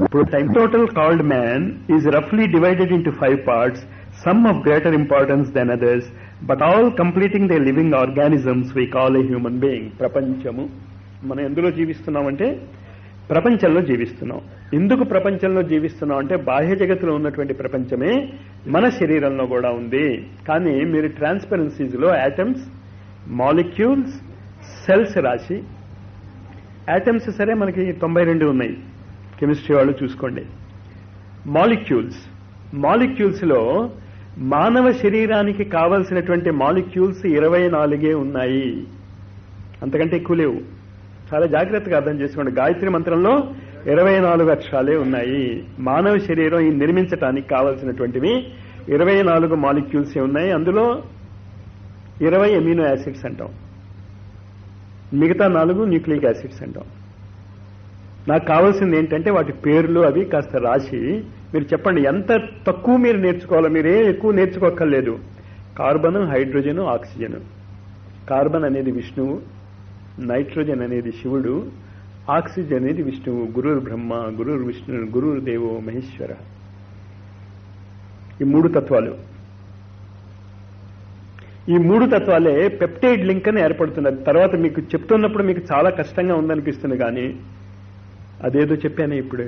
ఇప్పుడు time total called man is రఫ్లీ divided into 5 parts some of greater importance than others, but all completing their living organisms we call a human being. ప్రపంచము మనం ఎందులో జీవిస్తున్నామంటే ప్రపంచంలో జీవిస్తున్నాం. ఎందుకు ప్రపంచంలో జీవిస్తున్నాం అంటే బాహ్య జగత్తులో ఉన్నటువంటి ప్రపంచమే మన శరీరంలో కూడా ఉంది. కానీ మీరు ట్రాన్స్పరెన్సీస్లో యాటమ్స్, మాలిక్యూల్స్, సెల్స్ రాసి, యాటమ్స్ సరే మనకి 92 ఉన్నాయి, కెమిస్ట్రీ వాళ్ళు చూసుకోండి. మాలిక్యూల్స్లో మానవ శరీరానికి కావలసినటువంటి మాలిక్యూల్స్ 24 ఉన్నాయి, అంతకంటే ఎక్కువ లేవు. చాలా జాగ్రత్తగా అర్థం చేసుకోండి. గాయత్రి మంత్రంలో 24 అక్షరాలే ఉన్నాయి. మానవ శరీరం నిర్మించటానికి కావలసినటువంటివి 24 మాలిక్యూల్స్ ఉన్నాయి. అందులో 20 ఎమినో యాసిడ్స్ అంటాం, మిగతా 4 న్యూక్లిక్ యాసిడ్స్ అంటాం. నాకు కావాల్సింది ఏంటంటే వాటి పేర్లు అవి కాస్త రాసి మీరు చెప్పండి. ఎంత తక్కువ మీరు నేర్చుకోవాలో, మీరేం ఎక్కువ నేర్చుకోక్కర్లేదు. Carbon, hydrogen, oxygen. కార్బన్ అనేది విష్ణువు, నైట్రోజన్ అనేది శివుడు, ఆక్సిజన్ అనేది విష్ణువు. గురుర్ బ్రహ్మ, గురుర్ విష్ణు, గురుర్ దేవో మహేశ్వర. ఈ 3 తత్వాలు. ఈ 3 తత్వాలే పెప్టైడ్ లింక్ అని ఏర్పడుతున్నది. తర్వాత మీకు చెప్తున్నప్పుడు మీకు చాలా కష్టంగా ఉందనిపిస్తుంది, కానీ అదేదో చెప్పాను. ఇప్పుడు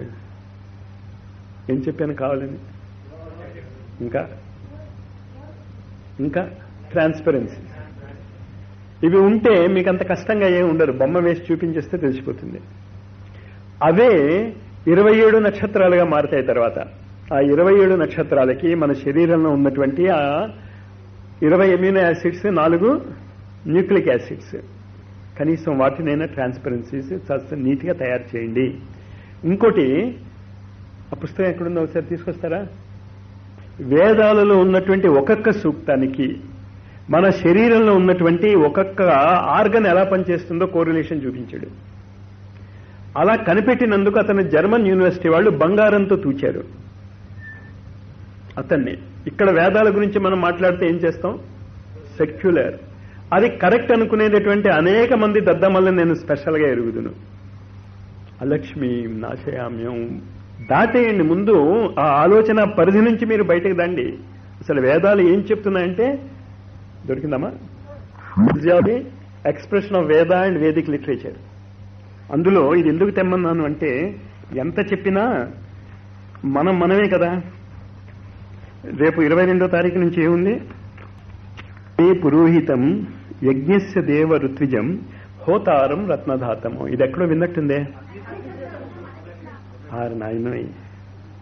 ఏం చెప్పాను కావాలని? ఇంకా ట్రాన్స్పరెన్సీ. ఇవి ఉంటే మీకు అంత కష్టంగా ఏమి ఉండదు. బొమ్మ వేసి చూపించేస్తే తెలిసిపోతుంది. అవే 27 నక్షత్రాలుగా మారుతాయి. తర్వాత ఆ 27 నక్షత్రాలకి మన శరీరంలో ఉన్నటువంటి ఆ 20 ఎమినో యాసిడ్స్, 4 న్యూక్లిక్ యాసిడ్స్, కనీసం వాటినైనా ట్రాన్స్పరెన్సీస్ చాలా నీట్గా తయారు చేయండి. ఇంకోటి, ఆ పుస్తకం ఎక్కడుందో ఒకసారి తీసుకొస్తారా? వేదాలలో ఉన్నటువంటి ఒక్కొక్క సూక్తానికి మన శరీరంలో ఉన్నటువంటి ఒక్కొక్క ఆర్గన్ ఎలా పనిచేస్తుందో కోరిలేషన్ చూపించాడు. అలా కనిపెట్టినందుకు అతను జర్మన్ యూనివర్సిటీ వాళ్ళు బంగారంతో తూచారు అతన్ని. ఇక్కడ వేదాల గురించి మనం మాట్లాడితే ఏం చేస్తాం? సెక్యులర్. అది కరెక్ట్ అనుకునేటటువంటి అనేక మంది దద్దమల్ని నేను స్పెషల్గా ఎరుగుదును. అలక్ష్మి నాశయామ్యం దాటేయండి. ముందు ఆ ఆలోచన పరిధి నుంచి మీరు బయటకు దండి. అసలు వేదాలు ఏం చెప్తున్నాయంటే, దొరికిందమ్మా, ది ఎక్స్ప్రెషన్ ఆఫ్ వేద అండ్ వేదిక్ లిటరేచర్. అందులో ఇది ఎందుకు తెమ్మన్నాను అంటే, ఎంత చెప్పినా మనమే కదా. రేపు 22వ తారీఖు నుంచి ఏముంది? ఏ పురోహితం యజ్ఞస్య దేవ ఋత్విజం హోతారం రత్నధాతము. ఇది ఎక్కడో విన్నట్టుందే. నాయనోయ్,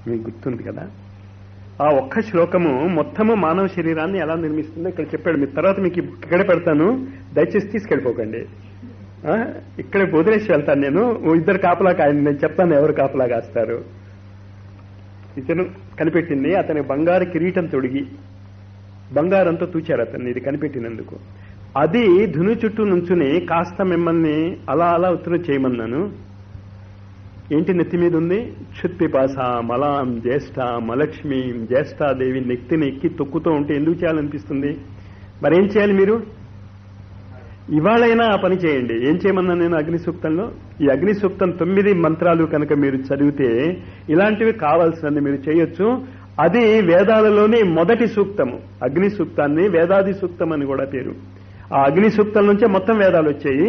మీకు గుర్తుంది కదా. ఆ ఒక్క శ్లోకము మొత్తము మానవ శరీరాన్ని ఎలా నిర్మిస్తుందో ఇక్కడ చెప్పాడు. మీ తర్వాత మీకు ఇక్కడే పెడతాను, దయచేసి తీసుకెళ్ళిపోకండి. ఇక్కడే వదిలేసి వెళ్తాను నేను. ఇద్దరు కాపలా కాయండి, నేను చెప్తాను ఎవరు కాపలా కాస్తారు. ఇతను కనిపెట్టింది. అతని బంగారు కిరీటం తొడిగి బంగారంతో తూచారు అతన్ని, ఇది కనిపెట్టినందుకు. అది ధుని చుట్టూ నుంచుని కాస్త మిమ్మల్ని అలా అలా ఉత్తరం చేయమన్నాను. ఏంటి నెత్తి మీద ఉంది? క్షుత్పిపాస, మలాం, జ్యేష్ఠ, మలక్ష్మి, జ్యేష్ఠాదేవి నెత్తిని ఎక్కి తొక్కుతూ ఉంటే ఎందుకు చేయాలనిపిస్తుంది? మరేం చేయాలి మీరు? ఇవాళైనా ఆ పని చేయండి. ఏం చేయమన్నా నేను అగ్ని సూక్తంలో? ఈ అగ్ని సూక్తం 9 మంత్రాలు కనుక మీరు చదివితే ఇలాంటివి కావాల్సినది మీరు చేయొచ్చు. అది వేదాలలోని మొదటి సూక్తము. అగ్ని సూక్తాన్ని వేదాది సూక్తం అని కూడా పేరు. ఆ అగ్ని సూక్తం నుంచే మొత్తం వేదాలు వచ్చాయి.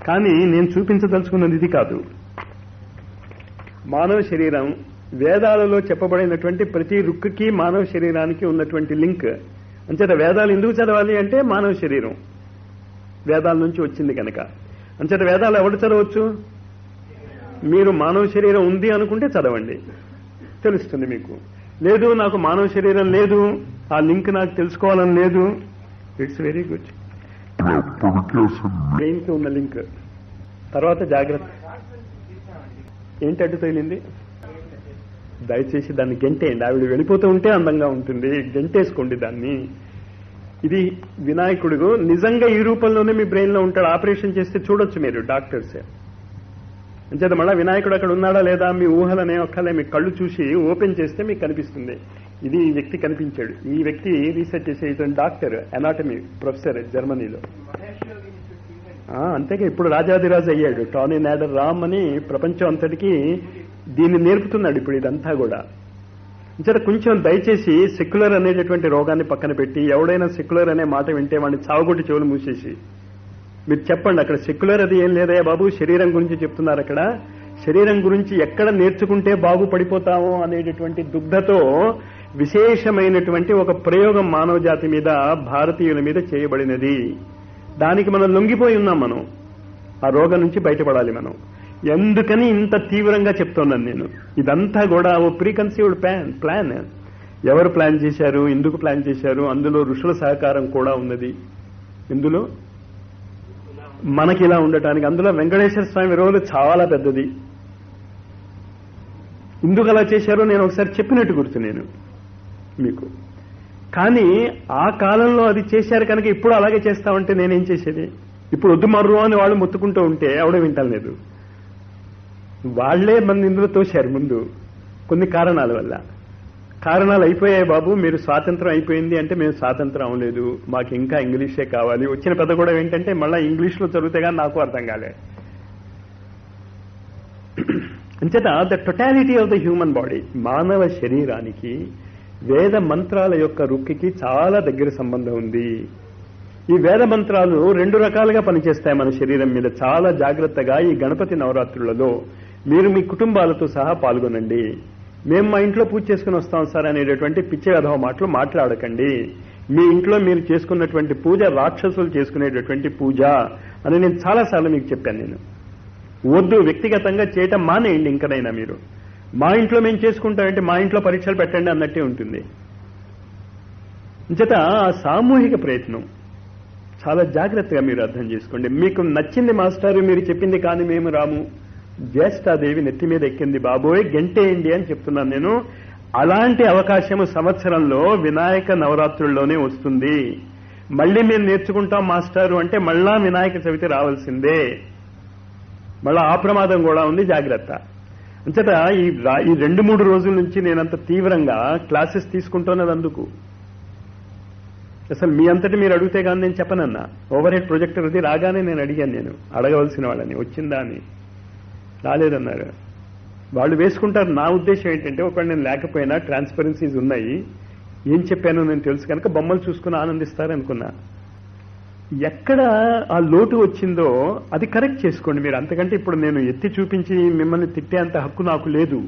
కానీ నేను చూపించదలుచుకున్నది ఇది కాదు. మానవ శరీరం వేదాలలో చెప్పబడినటువంటి ప్రతి రుక్కుకి మానవ శరీరానికి ఉన్నటువంటి లింక్. అంచేత వేదాలు ఎందుకు చదవాలి అంటే మానవ శరీరం వేదాల నుంచి వచ్చింది కనుక. అంచేత వేదాలు ఎవరు చదవచ్చు? మీరు మానవ శరీరం ఉంది అనుకుంటే చదవండి, తెలుస్తుంది మీకు. లేదు నాకు మానవ శరీరం లేదు, ఆ లింక్ నాకు తెలుసుకోవాలని లేదు, ఇట్స్ వెరీ గుడ్. బ్రెయిన్కి ఉన్న లింక్. తర్వాత జాగ్రత్త. ఏంటి అడ్డు తగిలింది? దయచేసి దాన్ని గెంటేయండి. ఆవిడ వెళ్ళిపోతూ ఉంటే అందంగా ఉంటుంది, గెంటేసుకోండి దాన్ని. ఇది వినాయకుడు నిజంగా ఈ రూపంలోనే మీ బ్రెయిన్లో ఉంటాడు. ఆపరేషన్ చేస్తే చూడొచ్చు మీరు, డాక్టర్స్. అంచేత మళ్ళా వినాయకుడు అక్కడ ఉన్నాడా లేదా మీ ఊహలనే ఒక్కలే మీ కళ్ళు చూసి ఓపెన్ చేస్తే మీకు కనిపిస్తుంది. ఇది ఈ వ్యక్తి కనిపించాడు. ఈ వ్యక్తి రీసెర్చ్ చేసే ఇతను డాక్టర్, అనాటమీ ప్రొఫెసర్ జర్మనీలో. అంతేగా ఇప్పుడు రాజాదిరాజు అయ్యాడు. టానీ నాడర్ రామ్ అని ప్రపంచం అంతటికీ దీన్ని నేర్పుతున్నాడు ఇప్పుడు ఇదంతా కూడా. ఇంచేత కొంచెం దయచేసి సెక్యులర్ అనేటటువంటి రోగాన్ని పక్కన పెట్టి ఎవడైనా సెక్యులర్ అనే మాట వింటే వాడిని చావుగొట్టి చెవులు మూసేసి మీరు చెప్పండి, అక్కడ సెక్యులర్ అది ఏం లేదయ్యా బాబు, శరీరం గురించి చెప్తున్నారు. అక్కడ శరీరం గురించి ఎక్కడ నేర్చుకుంటే బాగుపడిపోతామో అనేటటువంటి దుగ్ధతో విశేషమైనటువంటి ఒక ప్రయోగం మానవ జాతి మీద, భారతీయుల మీద చేయబడినది. దానికి మనం లొంగిపోయి ఉన్నాం. మనం ఆ రోగం నుంచి బయటపడాలి. మనం ఎందుకని ఇంత తీవ్రంగా చెప్తున్నాను నేను? ఇదంతా కూడా ఓ ప్రీకన్సీవ్డ్ ప్లాన్. ఎవరు ప్లాన్ చేశారు, ఎందుకు ప్లాన్ చేశారు? అందులో ఋషుల సహకారం కూడా ఉన్నది. ఇందులో మనకి ఇలా ఉండటానికి అందులో వెంకటేశ్వర స్వామి రోలు చాలా పెద్దది. ఎందుకు అలా చేశారో నేను ఒకసారి చెప్పినట్టు గుర్తు నేను మీకు. కానీ ఆ కాలంలో అది చేశారు కనుక ఇప్పుడు అలాగే చేస్తామంటే నేనేం చేసేది? ఇప్పుడు వద్దు మర్రు అని వాళ్ళు మొత్తుకుంటూ ఉంటే ఎవడో వింటలేదు. వాళ్లే మన ఇందులో తోశారు ముందు కొన్ని కారణాల వల్ల. కారణాలు అయిపోయాయి బాబు, మీరు స్వాతంత్రం అయిపోయింది అంటే మేము స్వాతంత్రం అవ్వలేదు, మాకు ఇంకా ఇంగ్లీషే కావాలి. వచ్చిన పెద్ద కూడా ఏంటంటే మళ్ళీ ఇంగ్లీష్లో చదివితే కానీ నాకు అర్థం కాలే. అంచేత the totality of the human body, మానవ శరీరానికి వేద మంత్రాల యొక్క రుక్కికి చాలా దగ్గర సంబంధం ఉంది. ఈ వేద మంత్రాలు రెండు రకాలుగా పనిచేస్తాయి మన శరీరం మీద. చాలా జాగ్రత్తగా ఈ గణపతి నవరాత్రులలో మీరు మీ కుటుంబాలతో సహా పాల్గొనండి. మేము మా ఇంట్లో పూజ చేసుకుని వస్తాం సార్ అనేటటువంటి పిచ్చి వెధవ మాటలు మాట్లాడకండి. మీ ఇంట్లో మీరు చేసుకున్నటువంటి పూజ రాక్షసులు చేసుకునేటటువంటి పూజ అని నేను చాలాసార్లు మీకు చెప్పాను. నేను వద్దు, వ్యక్తిగతంగా చేయటం మానేయండి. ఇంకనైనా మీరు మా ఇంట్లో మేము చేసుకుంటామంటే మా ఇంట్లో పరీక్షలు పెట్టండి అన్నట్టే ఉంటుంది. అంచేత ఆ సామూహిక ప్రయత్నం చాలా జాగ్రత్తగా మీరు అర్థం చేసుకోండి. మీకు నచ్చింది మాస్టారు మీరు చెప్పింది కానీ మేము రాము, జ్యేష్ఠాదేవి నెత్తి మీద ఎక్కింది బాబోయ్ గెంటేయండి అని చెప్తున్నాను నేను. అలాంటి అవకాశము సంవత్సరంలో వినాయక నవరాత్రుల్లోనే వస్తుంది. మళ్ళీ మేము నేర్చుకుంటాం మాస్టారు అంటే మళ్ళా వినాయక చవితి రావాల్సిందే. మళ్ళా ఆ ప్రమాదం కూడా ఉంది, జాగ్రత్త. అంచేత ఈ 2-3 రోజుల నుంచి నేనంత తీవ్రంగా క్లాసెస్ తీసుకుంటున్నది అందుకు. అసలు మీ అంతటి మీరు అడిగితే కానీ నేను చెప్పనన్నా. ఓవర్ హెడ్ ప్రొజెక్టర్ అది రాగానే నేను అడిగాను, నేను అడగవలసిన వాళ్ళని వచ్చిందా అని. రాలేదన్నారు. వాళ్ళు వేసుకుంటారు. నా ఉద్దేశం ఏంటంటే ఒకవేళ నేను లేకపోయినా ట్రాన్స్పరెన్సీస్ ఉన్నాయి, ఏం చెప్పానో నేను తెలుసు కనుక బొమ్మలు చూసుకుని ఆనందిస్తారనుకున్నా. ఎక్కడ ఆ లోటు వచ్చిందో అది కరెక్ట్ చేసుకోండి మీరు. అంతకంటే ఇప్పుడు నేను ఎత్తి చూపించి మిమ్మల్ని తిట్టేంత హక్కు నాకు లేదు.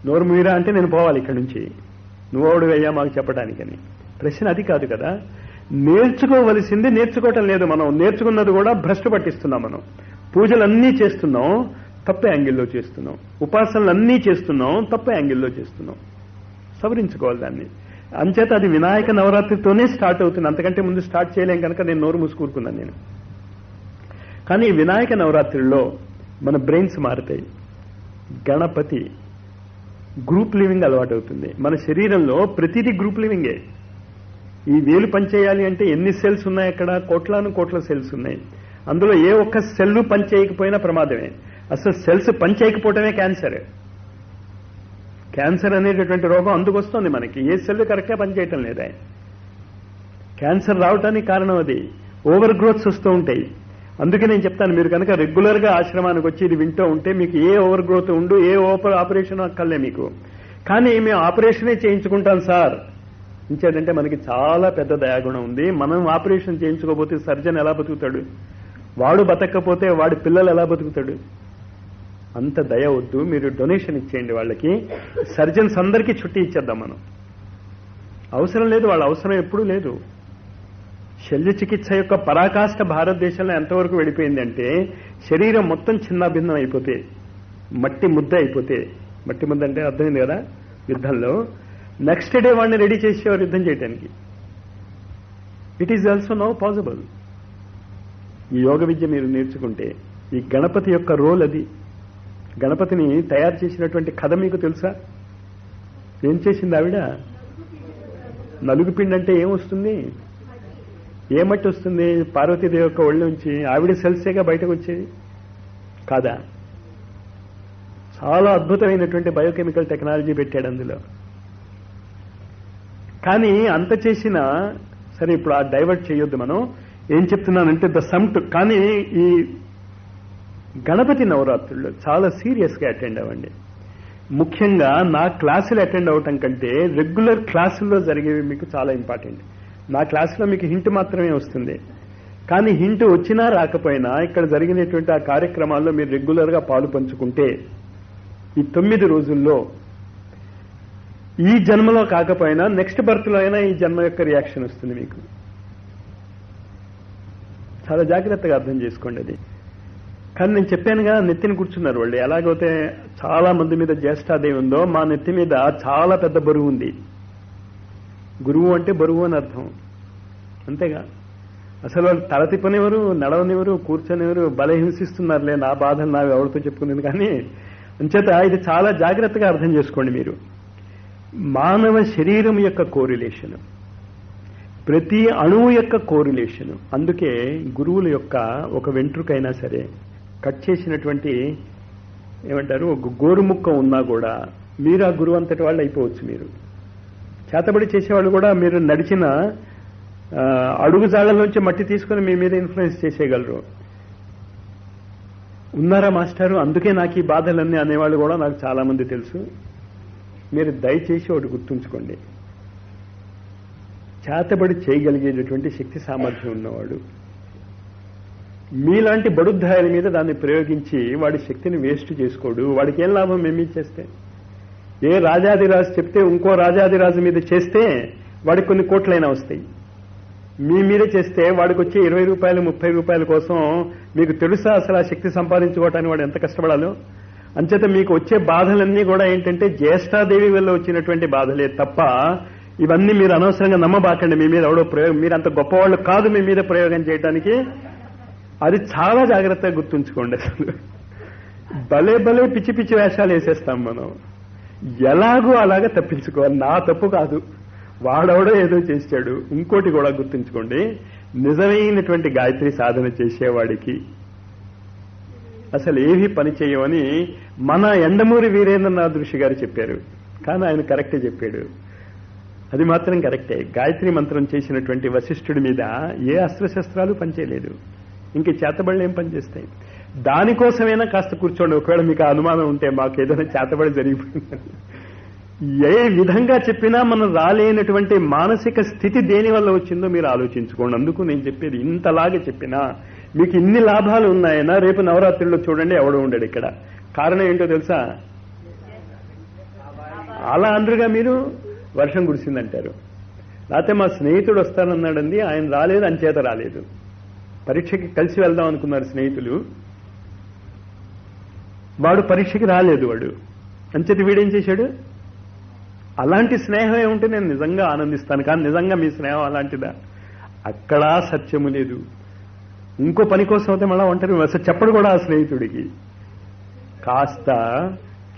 నోరు మీరా అంటే నేను పోవాలి ఇక్కడి నుంచి, నువ్వోడు అయ్యా మాకు చెప్పడానికని. ప్రశ్న అది కాదు కదా. నేర్చుకోవలసింది నేర్చుకోవటం లేదు. మనం నేర్చుకున్నది కూడా భ్రష్టు పట్టిస్తున్నాం. మనం పూజలన్నీ చేస్తున్నాం, తప్పే యాంగిల్లో చేస్తున్నాం. ఉపాసనలన్నీ చేస్తున్నాం, తప్పే యాంగిల్లో చేస్తున్నాం. సవరించుకోవాలి దాన్ని. అంచేత అది వినాయక నవరాత్రితోనే స్టార్ట్ అవుతుంది. అంతకంటే ముందు స్టార్ట్ చేయలేం కనుక నేను నోరు మూసుకూరుకున్నాను నేను. కానీ వినాయక నవరాత్రిలో మన బ్రెయిన్స్ మారుతాయి. గణపతి గ్రూప్ లివింగ్ అలవాటు అవుతుంది. మన శరీరంలో ప్రతిదీ గ్రూప్ లివింగే. ఈ వేలు పనిచేయాలి అంటే ఎన్ని సెల్స్ ఉన్నాయి? అక్కడ కోట్ల సెల్స్ ఉన్నాయి. అందులో ఏ ఒక్క సెల్లు పనిచేయకపోయినా ప్రమాదమే. అసలు సెల్స్ పనిచేయకపోవటమే క్యాన్సర్. క్యాన్సర్ అనేటటువంటి రోగం అందుకు వస్తుంది మనకి. ఏ సెల్ కరెక్ట్గా పనిచేయటం లేదా. క్యాన్సర్ రావటానికి కారణం అది. ఓవర్ గ్రోత్స్ వస్తూ ఉంటాయి. అందుకే నేను చెప్తాను, మీరు కనుక రెగ్యులర్గా ఆశ్రమానికి వచ్చి ఇది వింటూ ఉంటే మీకు ఏ ఓవర్ గ్రోత్ ఉండు, ఏ ఆపరేషన్ అక్కర్లే మీకు. కానీ మేము ఆపరేషనే చేయించుకుంటాం సార్. ఇంకేంటంటే మనకి చాలా పెద్ద దయాగుణం ఉంది. మనం ఆపరేషన్ చేయించుకోకపోతే సర్జన్ ఎలా బతుకుతాడు? వాడు బతకపోతే వాడి పిల్లలు ఎలా బతుకుతాడు? అంత దయ వద్దు. మీరు డొనేషన్ ఇచ్చేయండి వాళ్ళకి. సర్జన్స్ అందరికీ చుట్టి ఇచ్చేద్దాం మనం. అవసరం లేదు, వాళ్ళ అవసరం ఎప్పుడూ లేదు. శల్య చికిత్స యొక్క పరాకాష్ఠ భారతదేశంలో ఎంతవరకు వెళ్ళిపోయింది అంటే శరీరం మొత్తం చిన్నాభిన్నం అయిపోతే, మట్టి ముద్ద అయిపోతే, మట్టి ముద్ద అంటే అర్థమైంది కదా, యుద్ధంలో నెక్స్ట్ డే వాడిని రెడీ చేసేవారు యుద్ధం చేయడానికి. It is also now possible. ఈ యోగ విద్య మీరు నేర్చుకుంటే. ఈ గణపతి యొక్క రోల్ అది. గణపతిని తయారు చేసినటువంటి కథ మీకు తెలుసా? ఏం చేసింది ఆవిడ? నలుగు పిండి అంటే ఏమొస్తుంది? ఏ మట్టి వస్తుంది? పార్వతీదేవి యొక్క ఒళ్ళ నుంచి ఆవిడ సెల్సేగా బయటకు వచ్చేది కాదా? చాలా అద్భుతమైనటువంటి బయోకెమికల్ టెక్నాలజీ పెట్టాడు అందులో. కానీ అంత చేసినా సరే, ఇప్పుడు ఆ డైవర్ట్ చేయొద్దు. మనం ఏం చెప్తున్నానంటే ద సమ్ట్. కానీ ఈ గణపతి నవరాత్రుల్లో చాలా సీరియస్గా అటెండ్ అవ్వండి. ముఖ్యంగా నా క్లాసులు అటెండ్ అవటం కంటే రెగ్యులర్ క్లాసుల్లో జరిగేవి మీకు చాలా ఇంపార్టెంట్. నా క్లాసులో మీకు హింట్ మాత్రమే వస్తుంది, కానీ హింట్ వచ్చినా రాకపోయినా ఇక్కడ జరిగినటువంటి ఆ కార్యక్రమాల్లో మీరు రెగ్యులర్గా పాలు పంచుకుంటే ఈ 9 రోజుల్లో ఈ జన్మలో కాకపోయినా నెక్స్ట్ బర్త్లో అయినా ఈ జన్మ యొక్క రియాక్షన్ వస్తుంది మీకు. చాలా జాగ్రత్తగా అర్థం చేసుకోండి అది. కానీ నేను చెప్పానుగా, నెత్తిని కూర్చున్నారు వాళ్ళు. ఎలాగైతే చాలా మంది మీద జ్యేష్ఠాదేవి ఉందో, మా నెత్తి మీద చాలా పెద్ద బరువు ఉంది. గురువు అంటే బరువు అని అర్థం, అంతేగా. అసలు వాళ్ళు తల తిప్పనివ్వరు, నడవనివ్వరు, కూర్చొనివ్వరు, బల హింసిస్తున్నారులే. నా బాధలు నావి ఎవరితో చెప్పుకునేది. కానీ అంచేత ఇది చాలా జాగ్రత్తగా అర్థం చేసుకోండి మీరు. మానవ శరీరం యొక్క కోరిలేషన్, ప్రతి అణువు యొక్క కోరిలేషన్. అందుకే గురువుల యొక్క ఒక వెంట్రుకైనా సరే కట్ చేసినటువంటి ఏమంటారు ఒక గోరుముక్క ఉన్నా కూడా మీరు ఆ గురువు అంతటి వాళ్ళు అయిపోవచ్చు. మీరు చేతబడి చేసేవాళ్ళు కూడా మీరు నడిచిన అడుగు జాగల్లోంచి మట్టి తీసుకుని మీ మీద ఇన్ఫ్లుయెన్స్ చేసేయగలరు. ఉన్నారా మాస్టారు, అందుకే నాకు ఈ బాధలన్నీ అనేవాళ్ళు కూడా నాకు చాలా మంది తెలుసు. మీరు దయచేసి ఒకటి గుర్తుంచుకోండి, చేతబడి చేయగలిగేటటువంటి శక్తి సామర్థ్యం ఉన్నవాడు మీలాంటి బడుద్ధాయుల మీద దాన్ని ప్రయోగించి వాడి శక్తిని వేస్ట్ చేసుకోడు. వాడికి ఏం లాభం మేము చేస్తే? ఏ రాజాదిరాజు చెప్తే ఇంకో రాజాదిరాజు మీద చేస్తే వాడికి కొన్ని కోట్లైనా వస్తాయి. మీ మీద చేస్తే వాడికి వచ్చే 20 రూపాయలు 30 రూపాయల కోసం మీకు తెలుసా అసలు ఆ శక్తి సంపాదించుకోవటానికి వాడు ఎంత కష్టపడాలో? అంచేత మీకు వచ్చే బాధలన్నీ కూడా ఏంటంటే జ్యేష్ఠాదేవి వల్ల వచ్చినటువంటి బాధలే తప్ప ఇవన్నీ మీరు అనవసరంగా నమ్మబాకండి. మీ మీద ఎవడో ప్రయోగం, మీరు అంత గొప్పవాళ్ళు కాదు మీ మీద ప్రయోగం చేయడానికి. అది చాలా జాగ్రత్తగా గుర్తుంచుకోండి. అసలు భలే భలే పిచ్చి పిచ్చి వేషాలు వేసేస్తాం మనం. ఎలాగూ అలాగా తప్పించుకోవాలి. నా తప్పు కాదు, వాడెవడో ఏదో చేశాడు. ఇంకోటి కూడా గుర్తుంచుకోండి, నిజమైనటువంటి గాయత్రి సాధన చేసేవాడికి అసలు ఏమీ పని చేయమని మన ఎండమూరి వీరేంద్రనాథ్ ఋషి గారు చెప్పారు. కానీ ఆయన కరెక్టే చెప్పాడు, అది మాత్రం కరెక్టే. గాయత్రి మంత్రం చేసినటువంటి వశిష్ఠుడి మీద ఏ అస్త్రశస్త్రాలు పనిచేయలేదు, ఇంక చేతబడులు ఏం పనిచేస్తాయి? దానికోసమైనా కాస్త కూర్చోండి. ఒకవేళ మీకు అనుమానం ఉంటే మాకు ఏదైనా చేతబడి జరిగిపోయిందని. ఏ విధంగా చెప్పినా మనం రాలేనటువంటి మానసిక స్థితి దేని వల్ల వచ్చిందో మీరు ఆలోచించుకోండి. అందుకు నేను చెప్పేది, ఇంతలాగే చెప్పినా మీకు ఇన్ని లాభాలు ఉన్నాయన్నా రేపు నవరాత్రుల్లో చూడండి ఎవడో ఉండడు ఇక్కడ. కారణం ఏంటో తెలుసా? అలా అందరుగా మీరు వర్షం కురిసిందంటారు, లేకపోతే మా స్నేహితుడు వస్తానన్నాడండి ఆయన రాలేదు అంచేత రాలేదు. పరీక్షకి కలిసి వెళ్దాం అనుకున్నారు స్నేహితులు, వాడు పరీక్షకి రాలేదు, వాడు అంచేత వీడేం చేశాడు? అలాంటి స్నేహం ఏముంటే నేను నిజంగా ఆనందిస్తాను. కానీ నిజంగా మీ స్నేహం అలాంటిదా? అక్కడా సత్యము లేదు. ఇంకో పని కోసం అయితే మళ్ళా ఒంటరి అసలు చెప్పడు కూడా ఆ స్నేహితుడికి. కాస్త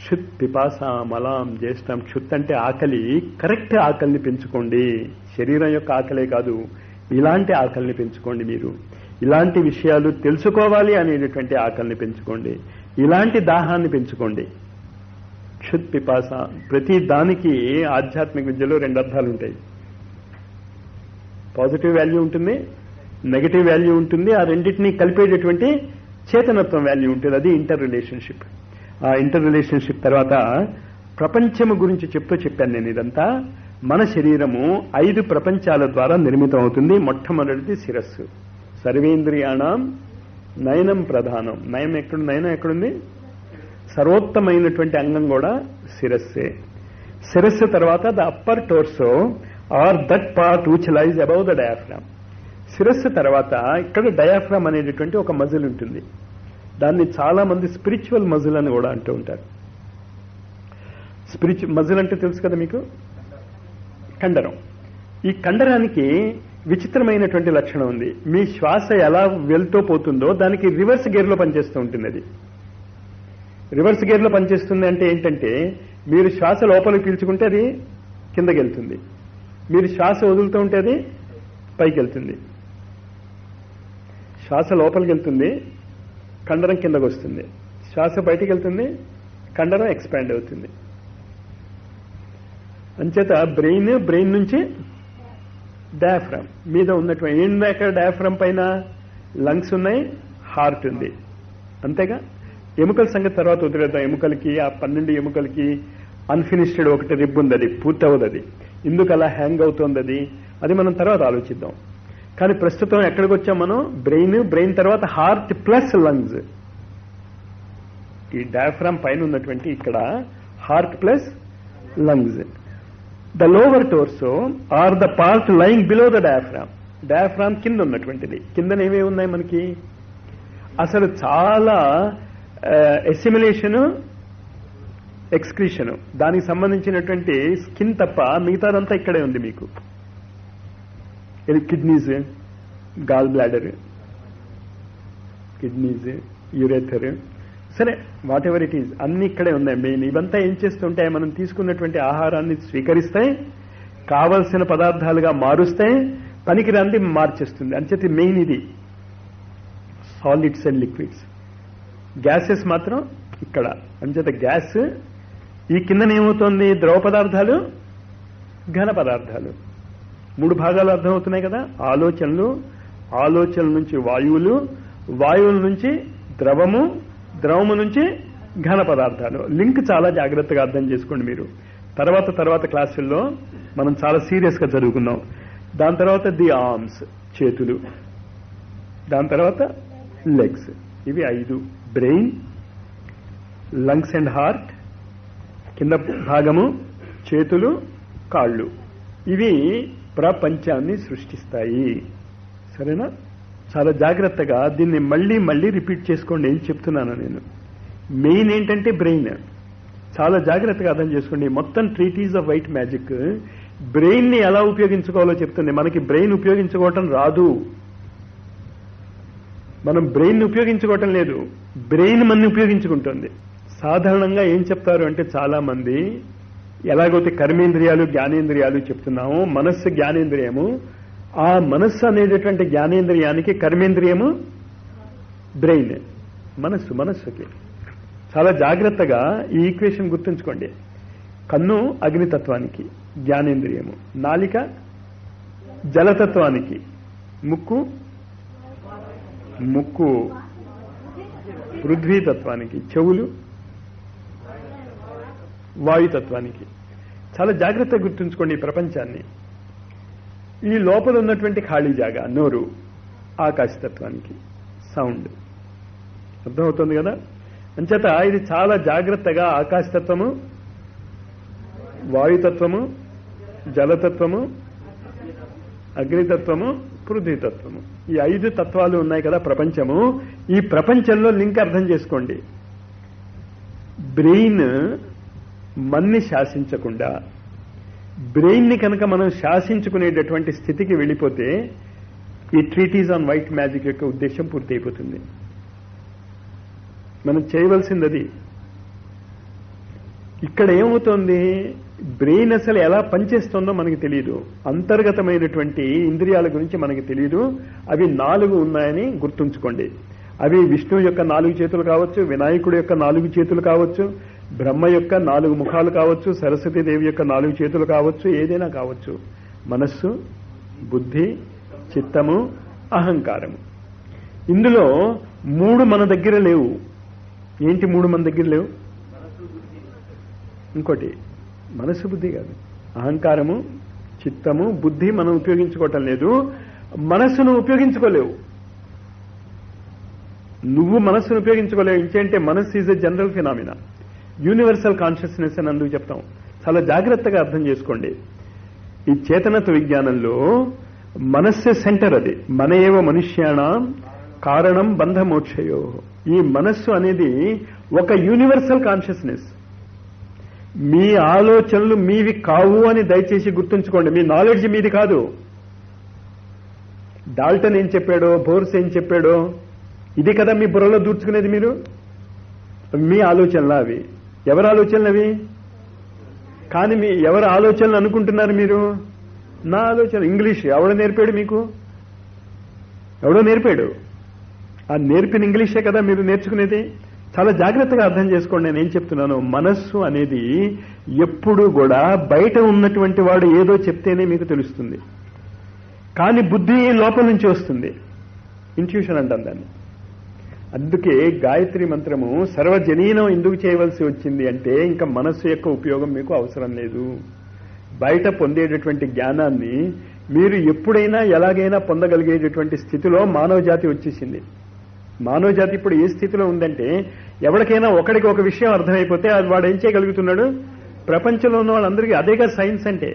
క్షుత్ పిపాస మలాం జ్యేష్టం. క్షుత్ అంటే ఆకలి, కరెక్ట్ ఆకలిని పెంచుకోండి. శరీరం యొక్క ఆకలే కాదు, ఇలాంటి ఆకలిని పెంచుకోండి. మీరు ఇలాంటి విషయాలు తెలుసుకోవాలి అనేటటువంటి ఆకలిని పెంచుకోండి, ఇలాంటి దాహాన్ని పెంచుకోండి. క్షుత్ పిపాస. ప్రతి దానికి ఆధ్యాత్మిక విద్యలో 2 అర్థాలు ఉంటాయి. పాజిటివ్ వాల్యూ ఉంటుంది, నెగటివ్ వాల్యూ ఉంటుంది. ఆ రెండింటినీ కలిపేటటువంటి చేతనత్వం వాల్యూ ఉంటుంది. అది ఇంటర్ రిలేషన్షిప్. ఆ ఇంటర్ రిలేషన్షిప్ తర్వాత ప్రపంచము గురించి చెప్పాను నేను. ఇదంతా మన శరీరము 5 ప్రపంచాల ద్వారా నిర్మితం అవుతుంది. మొట్టమొదటిది శిరస్సు. సర్వేంద్రియాణం నయనం ప్రధానం. నయనం ఎక్కడుంది? సర్వోత్తమైనటువంటి అంగం కూడా శిరస్సే. శిరస్సు తర్వాత the upper torso or that part which lies above the diaphragm. శిరస్సు తర్వాత ఇక్కడ డయాఫ్రామ్ అనేటటువంటి ఒక మజిల్ ఉంటుంది. దాన్ని చాలా మంది స్పిరిచువల్ మజిల్ అని కూడా అంటూ ఉంటారు. మజిల్ అంటే తెలుసు కదా మీకు, కండరం. ఈ కండరానికి విచిత్రమైనటువంటి లక్షణం ఉంది. మీ శ్వాస ఎలా వెళ్తూ పోతుందో దానికి రివర్స్ గేర్లో పనిచేస్తూ ఉంటుంది. అది రివర్స్ గేర్లో పనిచేస్తుంది అంటే ఏంటంటే, మీరు శ్వాస లోపలికి పీల్చుకుంటే అది కిందకి వెళ్తుంది, మీరు శ్వాస వదులుతూ ఉంటే అది పైకి వెళ్తుంది. శ్వాస లోపలికి వెళ్తుంది, కండరం కిందకు వస్తుంది. శ్వాస బయటికి వెళ్తుంది, కండరం ఎక్స్పాండ్ అవుతుంది. అంచేత బ్రెయిన్ నుంచి డయాఫ్రామ్ మీద ఉన్నటువంటి ఏంటి, అక్కడ డయాఫ్రామ్ పైన లంగ్స్ ఉన్నాయి, హార్ట్ ఉంది, అంతేగా. ఎముకల సంగతి తర్వాత వదిలేద్దాం. ఎముకలకి ఆ 12 ఎముకలకి అన్ఫినిష్డ్ ఒకటి రిబ్ ఉంది, అది పూర్తి అవ్వదు. అది ఎందుకు అలా హ్యాంగ్ అవుతుంది అది మనం తర్వాత ఆలోచిద్దాం. కానీ ప్రస్తుతం ఎక్కడికి వచ్చాం మనం? బ్రెయిన్ తర్వాత హార్ట్ ప్లస్ లంగ్స్. ఈ డయాఫ్రామ్ పైన ఉన్నటువంటి ఇక్కడ heart plus lungs. The lower torso or the part lying below the diaphragm. Diaphragm కింద ఉన్నటువంటిది. కిందన ఏమేమి ఉన్నాయి మనకి? అసలు చాలా ఎసిమిలేషను, ఎక్స్క్రీషను, దానికి సంబంధించినటువంటి స్కిన్ తప్ప మిగతాదంతా ఇక్కడే ఉంది మీకు. ఇది కిడ్నీస్, గాల్ బ్లాడర్, కిడ్నీస్, యూరేథర్, సరే వాట్ ఎవర్ ఇట్ ఈజ్ అన్ని ఇక్కడే ఉన్నాయి. మెయిన్ ఇవంతా ఏం చేస్తుంటాయి? మనం తీసుకున్నటువంటి ఆహారాన్ని స్వీకరిస్తాయి, కావలసిన పదార్థాలుగా మారుస్తాయి, పనికిరాంది మార్చేస్తుంది. అంచేది మెయిన్ ఇది సాలిడ్స్ అండ్ లిక్విడ్స్. గ్యాసెస్ మాత్రం ఇక్కడ. అంచేత గ్యాస్ ఈ కిందన ఏమవుతోంది? ద్రవ పదార్థాలు, ఘన పదార్థాలు. 3 భాగాలు అర్థమవుతున్నాయి కదా. ఆలోచనల నుంచి వాయువులు, వాయువుల నుంచి ద్రవము, ద్రవము నుంచి ఘన పదార్థాలు. లింక్ చాలా జాగ్రత్తగా అర్థం చేసుకోండి మీరు. తర్వాత క్లాసుల్లో మనం చాలా సీరియస్ గా చదువుకున్నాం. దాని తర్వాత ది ఆర్మ్స్, చేతులు, దాని తర్వాత లెగ్స్. ఇవి 5. బ్రెయిన్, లంగ్స్ అండ్ హార్ట్, కింద భాగము చేతులు, కాళ్ళు. ఇవి ప్రపంచాన్ని సృష్టిస్తాయి. సరేనా? చాలా జాగ్రత్తగా దీన్ని మళ్ళీ రిపీట్ చేసుకోండి. ఏం చెప్తున్నాను నేను? మెయిన్ ఏంటంటే బ్రెయిన్. చాలా జాగ్రత్తగా అర్థం చేసుకోండి. మొత్తం treaties off white magic brain ని ఎలా ఉపయోగించుకోవాలో చెప్తుంది. మనకి బ్రెయిన్ ఉపయోగించుకోవటం రాదు. మనం బ్రెయిన్ ఉపయోగించుకోవటం లేదు, బ్రెయిన్ మనని ఉపయోగించుకుంటుంది. సాధారణంగా ఏం చెప్తారు అంటే చాలా మంది, ఎలాగైతే కర్మేంద్రియాలు, జ్ఞానేంద్రియాలు చెప్తున్నాము, మనస్సు జ్ఞానేంద్రియము. ఆ మనస్సు అనేటటువంటి జ్ఞానేంద్రియానికి కర్మేంద్రియము బ్రెయిన్, మనస్సుకి. చాలా జాగ్రత్తగా ఈ ఈక్వేషన్ గుర్తుంచుకోండి. కన్ను అగ్నితత్వానికి జ్ఞానేంద్రియము, నాలిక జలతత్వానికి, ముక్కు పృథ్వీతత్వానికి, చెవులు వాయుతత్వానికి. చాలా జాగ్రత్తగా గుర్తుంచుకోండి ఈ ప్రపంచాన్ని. ఈ లోపల ఉన్నటువంటి ఖాళీ జాగా నోరు ఆకాశతత్వానికి, సౌండ్. అర్థమవుతుంది కదా? అంచేత ఇది చాలా జాగ్రత్తగా ఆకాశతత్వము, వాయుతత్వము, జలతత్వము, అగ్నితత్వము, పృథ్వీతత్వము. ఈ 5 తత్వాలు ఉన్నాయి కదా ప్రపంచము. ఈ ప్రపంచంలో లింక్ అర్థం చేసుకోండి. బ్రెయిన్ మన్ని శాసించకుండా బ్రెయిన్ ని కనుక మనం శాసించుకునేటటువంటి స్థితికి వెళ్ళిపోతే ఈ ట్రీటీస్ ఆన్ వైట్ మ్యాజిక్ యొక్క ఉద్దేశం పూర్తి అయిపోతుంది. మనం చేయవలసింది అది. ఇక్కడ ఏమవుతోంది? బ్రెయిన్ అసలు ఎలా పనిచేస్తుందో మనకి తెలియదు. అంతర్గతమైనటువంటి ఇంద్రియాల గురించి మనకి తెలియదు. అవి 4 ఉన్నాయని గుర్తుంచుకోండి. అవి విష్ణువు యొక్క 4 చేతులు కావచ్చు, వినాయకుడు యొక్క 4 చేతులు కావచ్చు, బ్రహ్మ యొక్క 4 ముఖాలు కావచ్చు, సరస్వతీదేవి యొక్క 4 చేతులు కావచ్చు, ఏదైనా కావచ్చు. మనస్సు, బుద్ధి, చిత్తము, అహంకారము. ఇందులో 3 మన దగ్గర లేవు. ఏంటి 3 మన దగ్గర లేవు? ఇంకోటి మనస్సు, బుద్ధి కాదు, అహంకారము, చిత్తము, బుద్ధి మనం ఉపయోగించుకోవటం లేదు. మనస్సును ఉపయోగించుకోలేవు. నువ్వు మనస్సును ఉపయోగించుకోలేవు. ఇంకేంటే మనస్సు is a general phenomena, universal consciousness అని అందుకు చెప్తాం. చాలా జాగ్రత్తగా అర్థం చేసుకోండి. ఈ చేతనత్వ విజ్ఞానంలో మనస్సే సెంటర్. అది మన ఏవ మనుష్యాణం కారణం బంధమోక్షయో. ఈ మనస్సు అనేది ఒక యూనివర్సల్ కాన్షియస్నెస్. మీ ఆలోచనలు మీవి కావు అని దయచేసి గుర్తుంచుకోండి. మీ నాలెడ్జ్ మీది కాదు. డాల్టన్ ఏం చెప్పాడో, బోర్స్ ఏం చెప్పాడో, ఇది కదా మీ బుర్రలో దూర్చుకునేది. మీరు మీ ఆలోచనలు అవి. ఎవరి ఆలోచనలు అవి? కానీ మీ ఎవరి ఆలోచనలు అనుకుంటున్నారు మీరు? నా ఆలోచన. ఇంగ్లీష్ ఎవడో నేర్పాడు మీకు? ఎవడో నేర్పాడు. ఆ నేర్పిన ఇంగ్లీషే కదా మీరు నేర్చుకునేది. చాలా జాగ్రత్తగా అర్థం చేసుకోండి నేను ఏం చెప్తున్నాను. మనస్సు అనేది ఎప్పుడు కూడా బయట ఉన్నటువంటి వాడు ఏదో చెప్తేనే మీకు తెలుస్తుంది. కానీ బుద్ధి లోపల నుంచి వస్తుంది. ఇంట్యూషన్ అంటాం దాన్ని. అందుకే గాయత్రి మంత్రము సర్వజనీనం ఎందుకు చేయవలసి వచ్చింది అంటే ఇంకా మనస్సు యొక్క ఉపయోగం మీకు అవసరం లేదు. బయట పొందేటటువంటి జ్ఞానాన్ని మీరు ఎప్పుడైనా ఎలాగైనా పొందగలిగేటటువంటి స్థితిలో మానవ జాతి వచ్చేసింది. మానవ జాతి ఇప్పుడు ఏ స్థితిలో ఉందంటే ఎవరికైనా ఒకడికి ఒక విషయం అర్థమైపోతే అది వాడు ఏం చేయగలుగుతున్నాడు, ప్రపంచంలో ఉన్న వాళ్ళందరికీ. అదేగా సైన్స్ అంటే.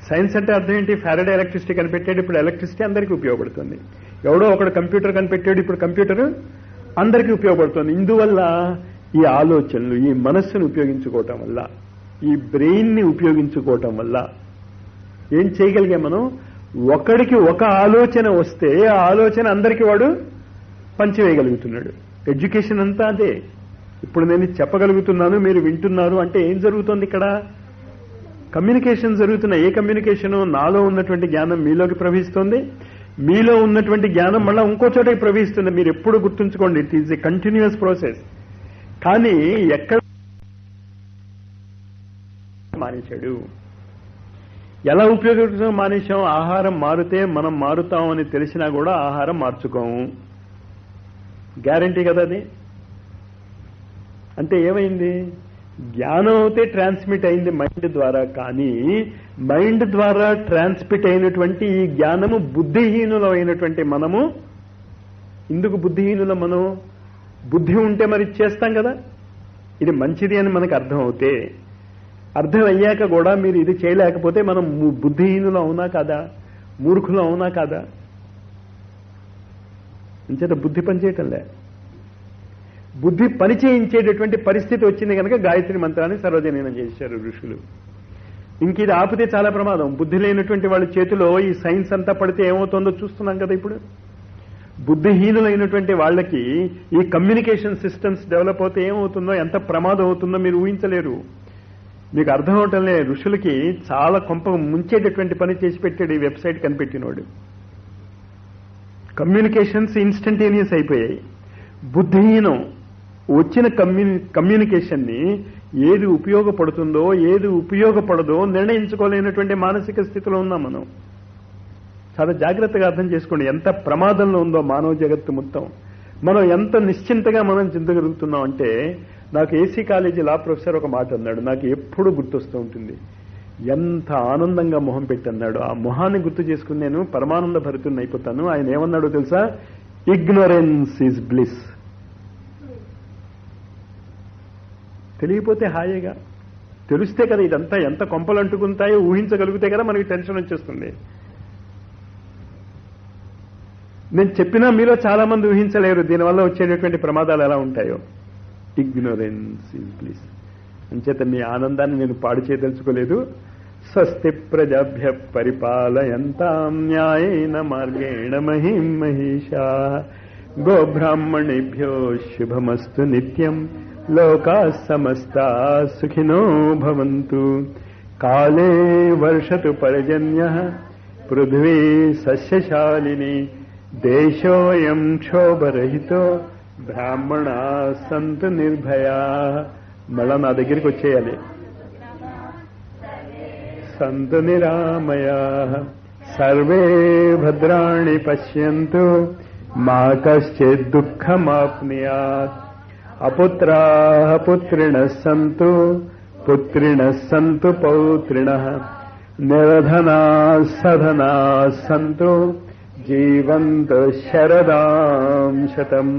సైన్స్ అంటే అర్థం ఏంటి, ఫారడే ఎలక్ట్రిసిటీ కనిపెట్టాడు, ఇప్పుడు ఎలక్ట్రిసిటీ అందరికీ ఉపయోగపడుతుంది. ఎవడో ఒకడు కంప్యూటర్ కనిపెట్టాడు, ఇప్పుడు కంప్యూటర్ అందరికీ ఉపయోగపడుతుంది. ఇందువల్ల ఈ ఆలోచనలు, ఈ మనస్సును ఉపయోగించుకోవటం వల్ల, ఈ బ్రెయిన్ ని ఉపయోగించుకోవటం వల్ల ఏం చేయగలిగాం మనం, ఒకడికి ఒక ఆలోచన వస్తే ఆ ఆలోచన అందరికీ వాడు పంచివేయగలుగుతున్నాడు. ఎడ్యుకేషన్ అంతా అదే. ఇప్పుడు నేను చెప్పగలుగుతున్నాను, మీరు వింటున్నారు అంటే ఏం జరుగుతోంది ఇక్కడ, కమ్యూనికేషన్ జరుగుతున్నాయి. ఏ కమ్యూనికేషను, నాలో ఉన్నటువంటి జ్ఞానం మీలోకి ప్రవహిస్తోంది, మీలో ఉన్నటువంటి జ్ఞానం మళ్ళీ ఇంకో చోటకి ప్రవహిస్తుంది. మీరు ఎప్పుడు గుర్తుంచుకోండి, it is a continuous process. కానీ ఎక్కడ మానేశాడు, ఎలా ఉపయోగించడం మానేశాం, ఆహారం మారితే మనం మారుతాం అని తెలిసినా కూడా ఆహారం మార్చుకోము. గ్యారంటీ కదా అది. అంటే ఏమైంది, జ్ఞానం అయితే ట్రాన్స్మిట్ అయింది మైండ్ ద్వారా, కానీ మైండ్ ద్వారా ట్రాన్స్మిట్ అయినటువంటి ఈ జ్ఞానము బుద్ధిహీనులం అయినటువంటి మనము. ఎందుకు బుద్ధిహీనులం మనం, బుద్ధి ఉంటే మరి చేస్తాం కదా. ఇది మంచిది అని మనకు అర్థం అవుతే, అర్థం అయ్యాక కూడా మీరు ఇది చేయలేకపోతే మనం బుద్ధిహీనులం అవునా కాదా, మూర్ఖులం అవునా కాదా. అంచేత బుద్ధి పనిచేయటంలే, బుద్ధి పనిచేయించేటటువంటి పరిస్థితి వచ్చింది కనుక గాయత్రి మంత్రాన్ని సర్వజనీనం చేశారు ఋషులు. ఇంక ఇది ఆపితే చాలా ప్రమాదం. బుద్ధి లేనటువంటి వాళ్ళ చేతిలో ఈ సైన్స్ అంతా పడితే ఏమవుతుందో చూస్తున్నాం కదా ఇప్పుడు. బుద్ధిహీనులైనటువంటి వాళ్ళకి ఈ కమ్యూనికేషన్ సిస్టమ్స్ డెవలప్ అవుతే ఏమవుతుందో, ఎంత ప్రమాదం అవుతుందో మీరు ఊహించలేరు. మీకు అర్థం అవటంలే. ఋషులకి చాలా కొంప ముంచేటటువంటి పని చేసి పెట్టాడు ఈ వెబ్సైట్ కనిపెట్టినవాడు. కమ్యూనికేషన్స్ ఇన్స్టంటేనియస్ అయిపోయాయి. బుద్ధిహీనం వచ్చిన కమ్యూనికేషన్ని ఏది ఉపయోగపడుతుందో ఏది ఉపయోగపడదో నిర్ణయించుకోలేనటువంటి మానసిక స్థితిలో ఉన్నాం మనం. చాలా జాగ్రత్తగా అర్థం చేసుకోండి ఎంత ప్రమాదంలో ఉందో మానవ జగత్తు మొత్తం. మనం ఎంత నిశ్చింతగా మనం చింతగలుగుతున్నాం అంటే, నాకు ఏసీ కాలేజీ లా ప్రొఫెసర్ ఒక మాట అన్నాడు, నాకు ఎప్పుడూ గుర్తొస్తూ ఉంటుంది. ఎంత ఆనందంగా మొహం పెట్టి అన్నాడు. ఆ మొహాన్ని గుర్తు చేసుకుని నేను పరమానంద భరితుడిని అయిపోతాను. ఆయన ఏమన్నాడో తెలుసా, ఇగ్నోరెన్స్ ఈజ్ బ్లిస్. తెలియపోతే హాయిగా, తెలిస్తే కదా ఇదంతా ఎంత కొంపలు అంటుకుంటాయో ఊహించగలిగితే కదా మనకి టెన్షన్ వచ్చేస్తుంది. నేను చెప్పినా మీలో చాలా మంది ఊహించలేరు దీనివల్ల వచ్చేటటువంటి ప్రమాదాలు ఎలా ఉంటాయో. Ignorance is bliss. అంచేత మీ ఆనందాన్ని నేను పాడు చేయదలుచుకోలేదు. స్వస్తి ప్రజాభ్య పరిపాలయంతాం న్యాయేన మార్గేణ మహిం మహిషాః గోబ్రాహ్మణేభ్యో శుభమస్తు నిత్యం లోకాః సమస్తాః సుఖినో భవంతు. కాలే వర్షతు పర్జన్యః పృథ్వీ సస్యశాలిని దేశోయం క్షోభరహితో బ్రాహ్మణాః సంతు నిర్భయాః. మళ్ళా నా దగ్గరికి వచ్చేయాలి. సంతు నిరామయాః సర్వే భద్రాణి పశ్యంతు మా కశ్చిద్ దుఃఖమాప్నుయాత్. అపుత్రాః పుత్రిణః సంతు పుత్రిణః సంతు పౌత్రిణః నిర్ధనాః సధనాః సంతు జీవంతు శరదాం శతం.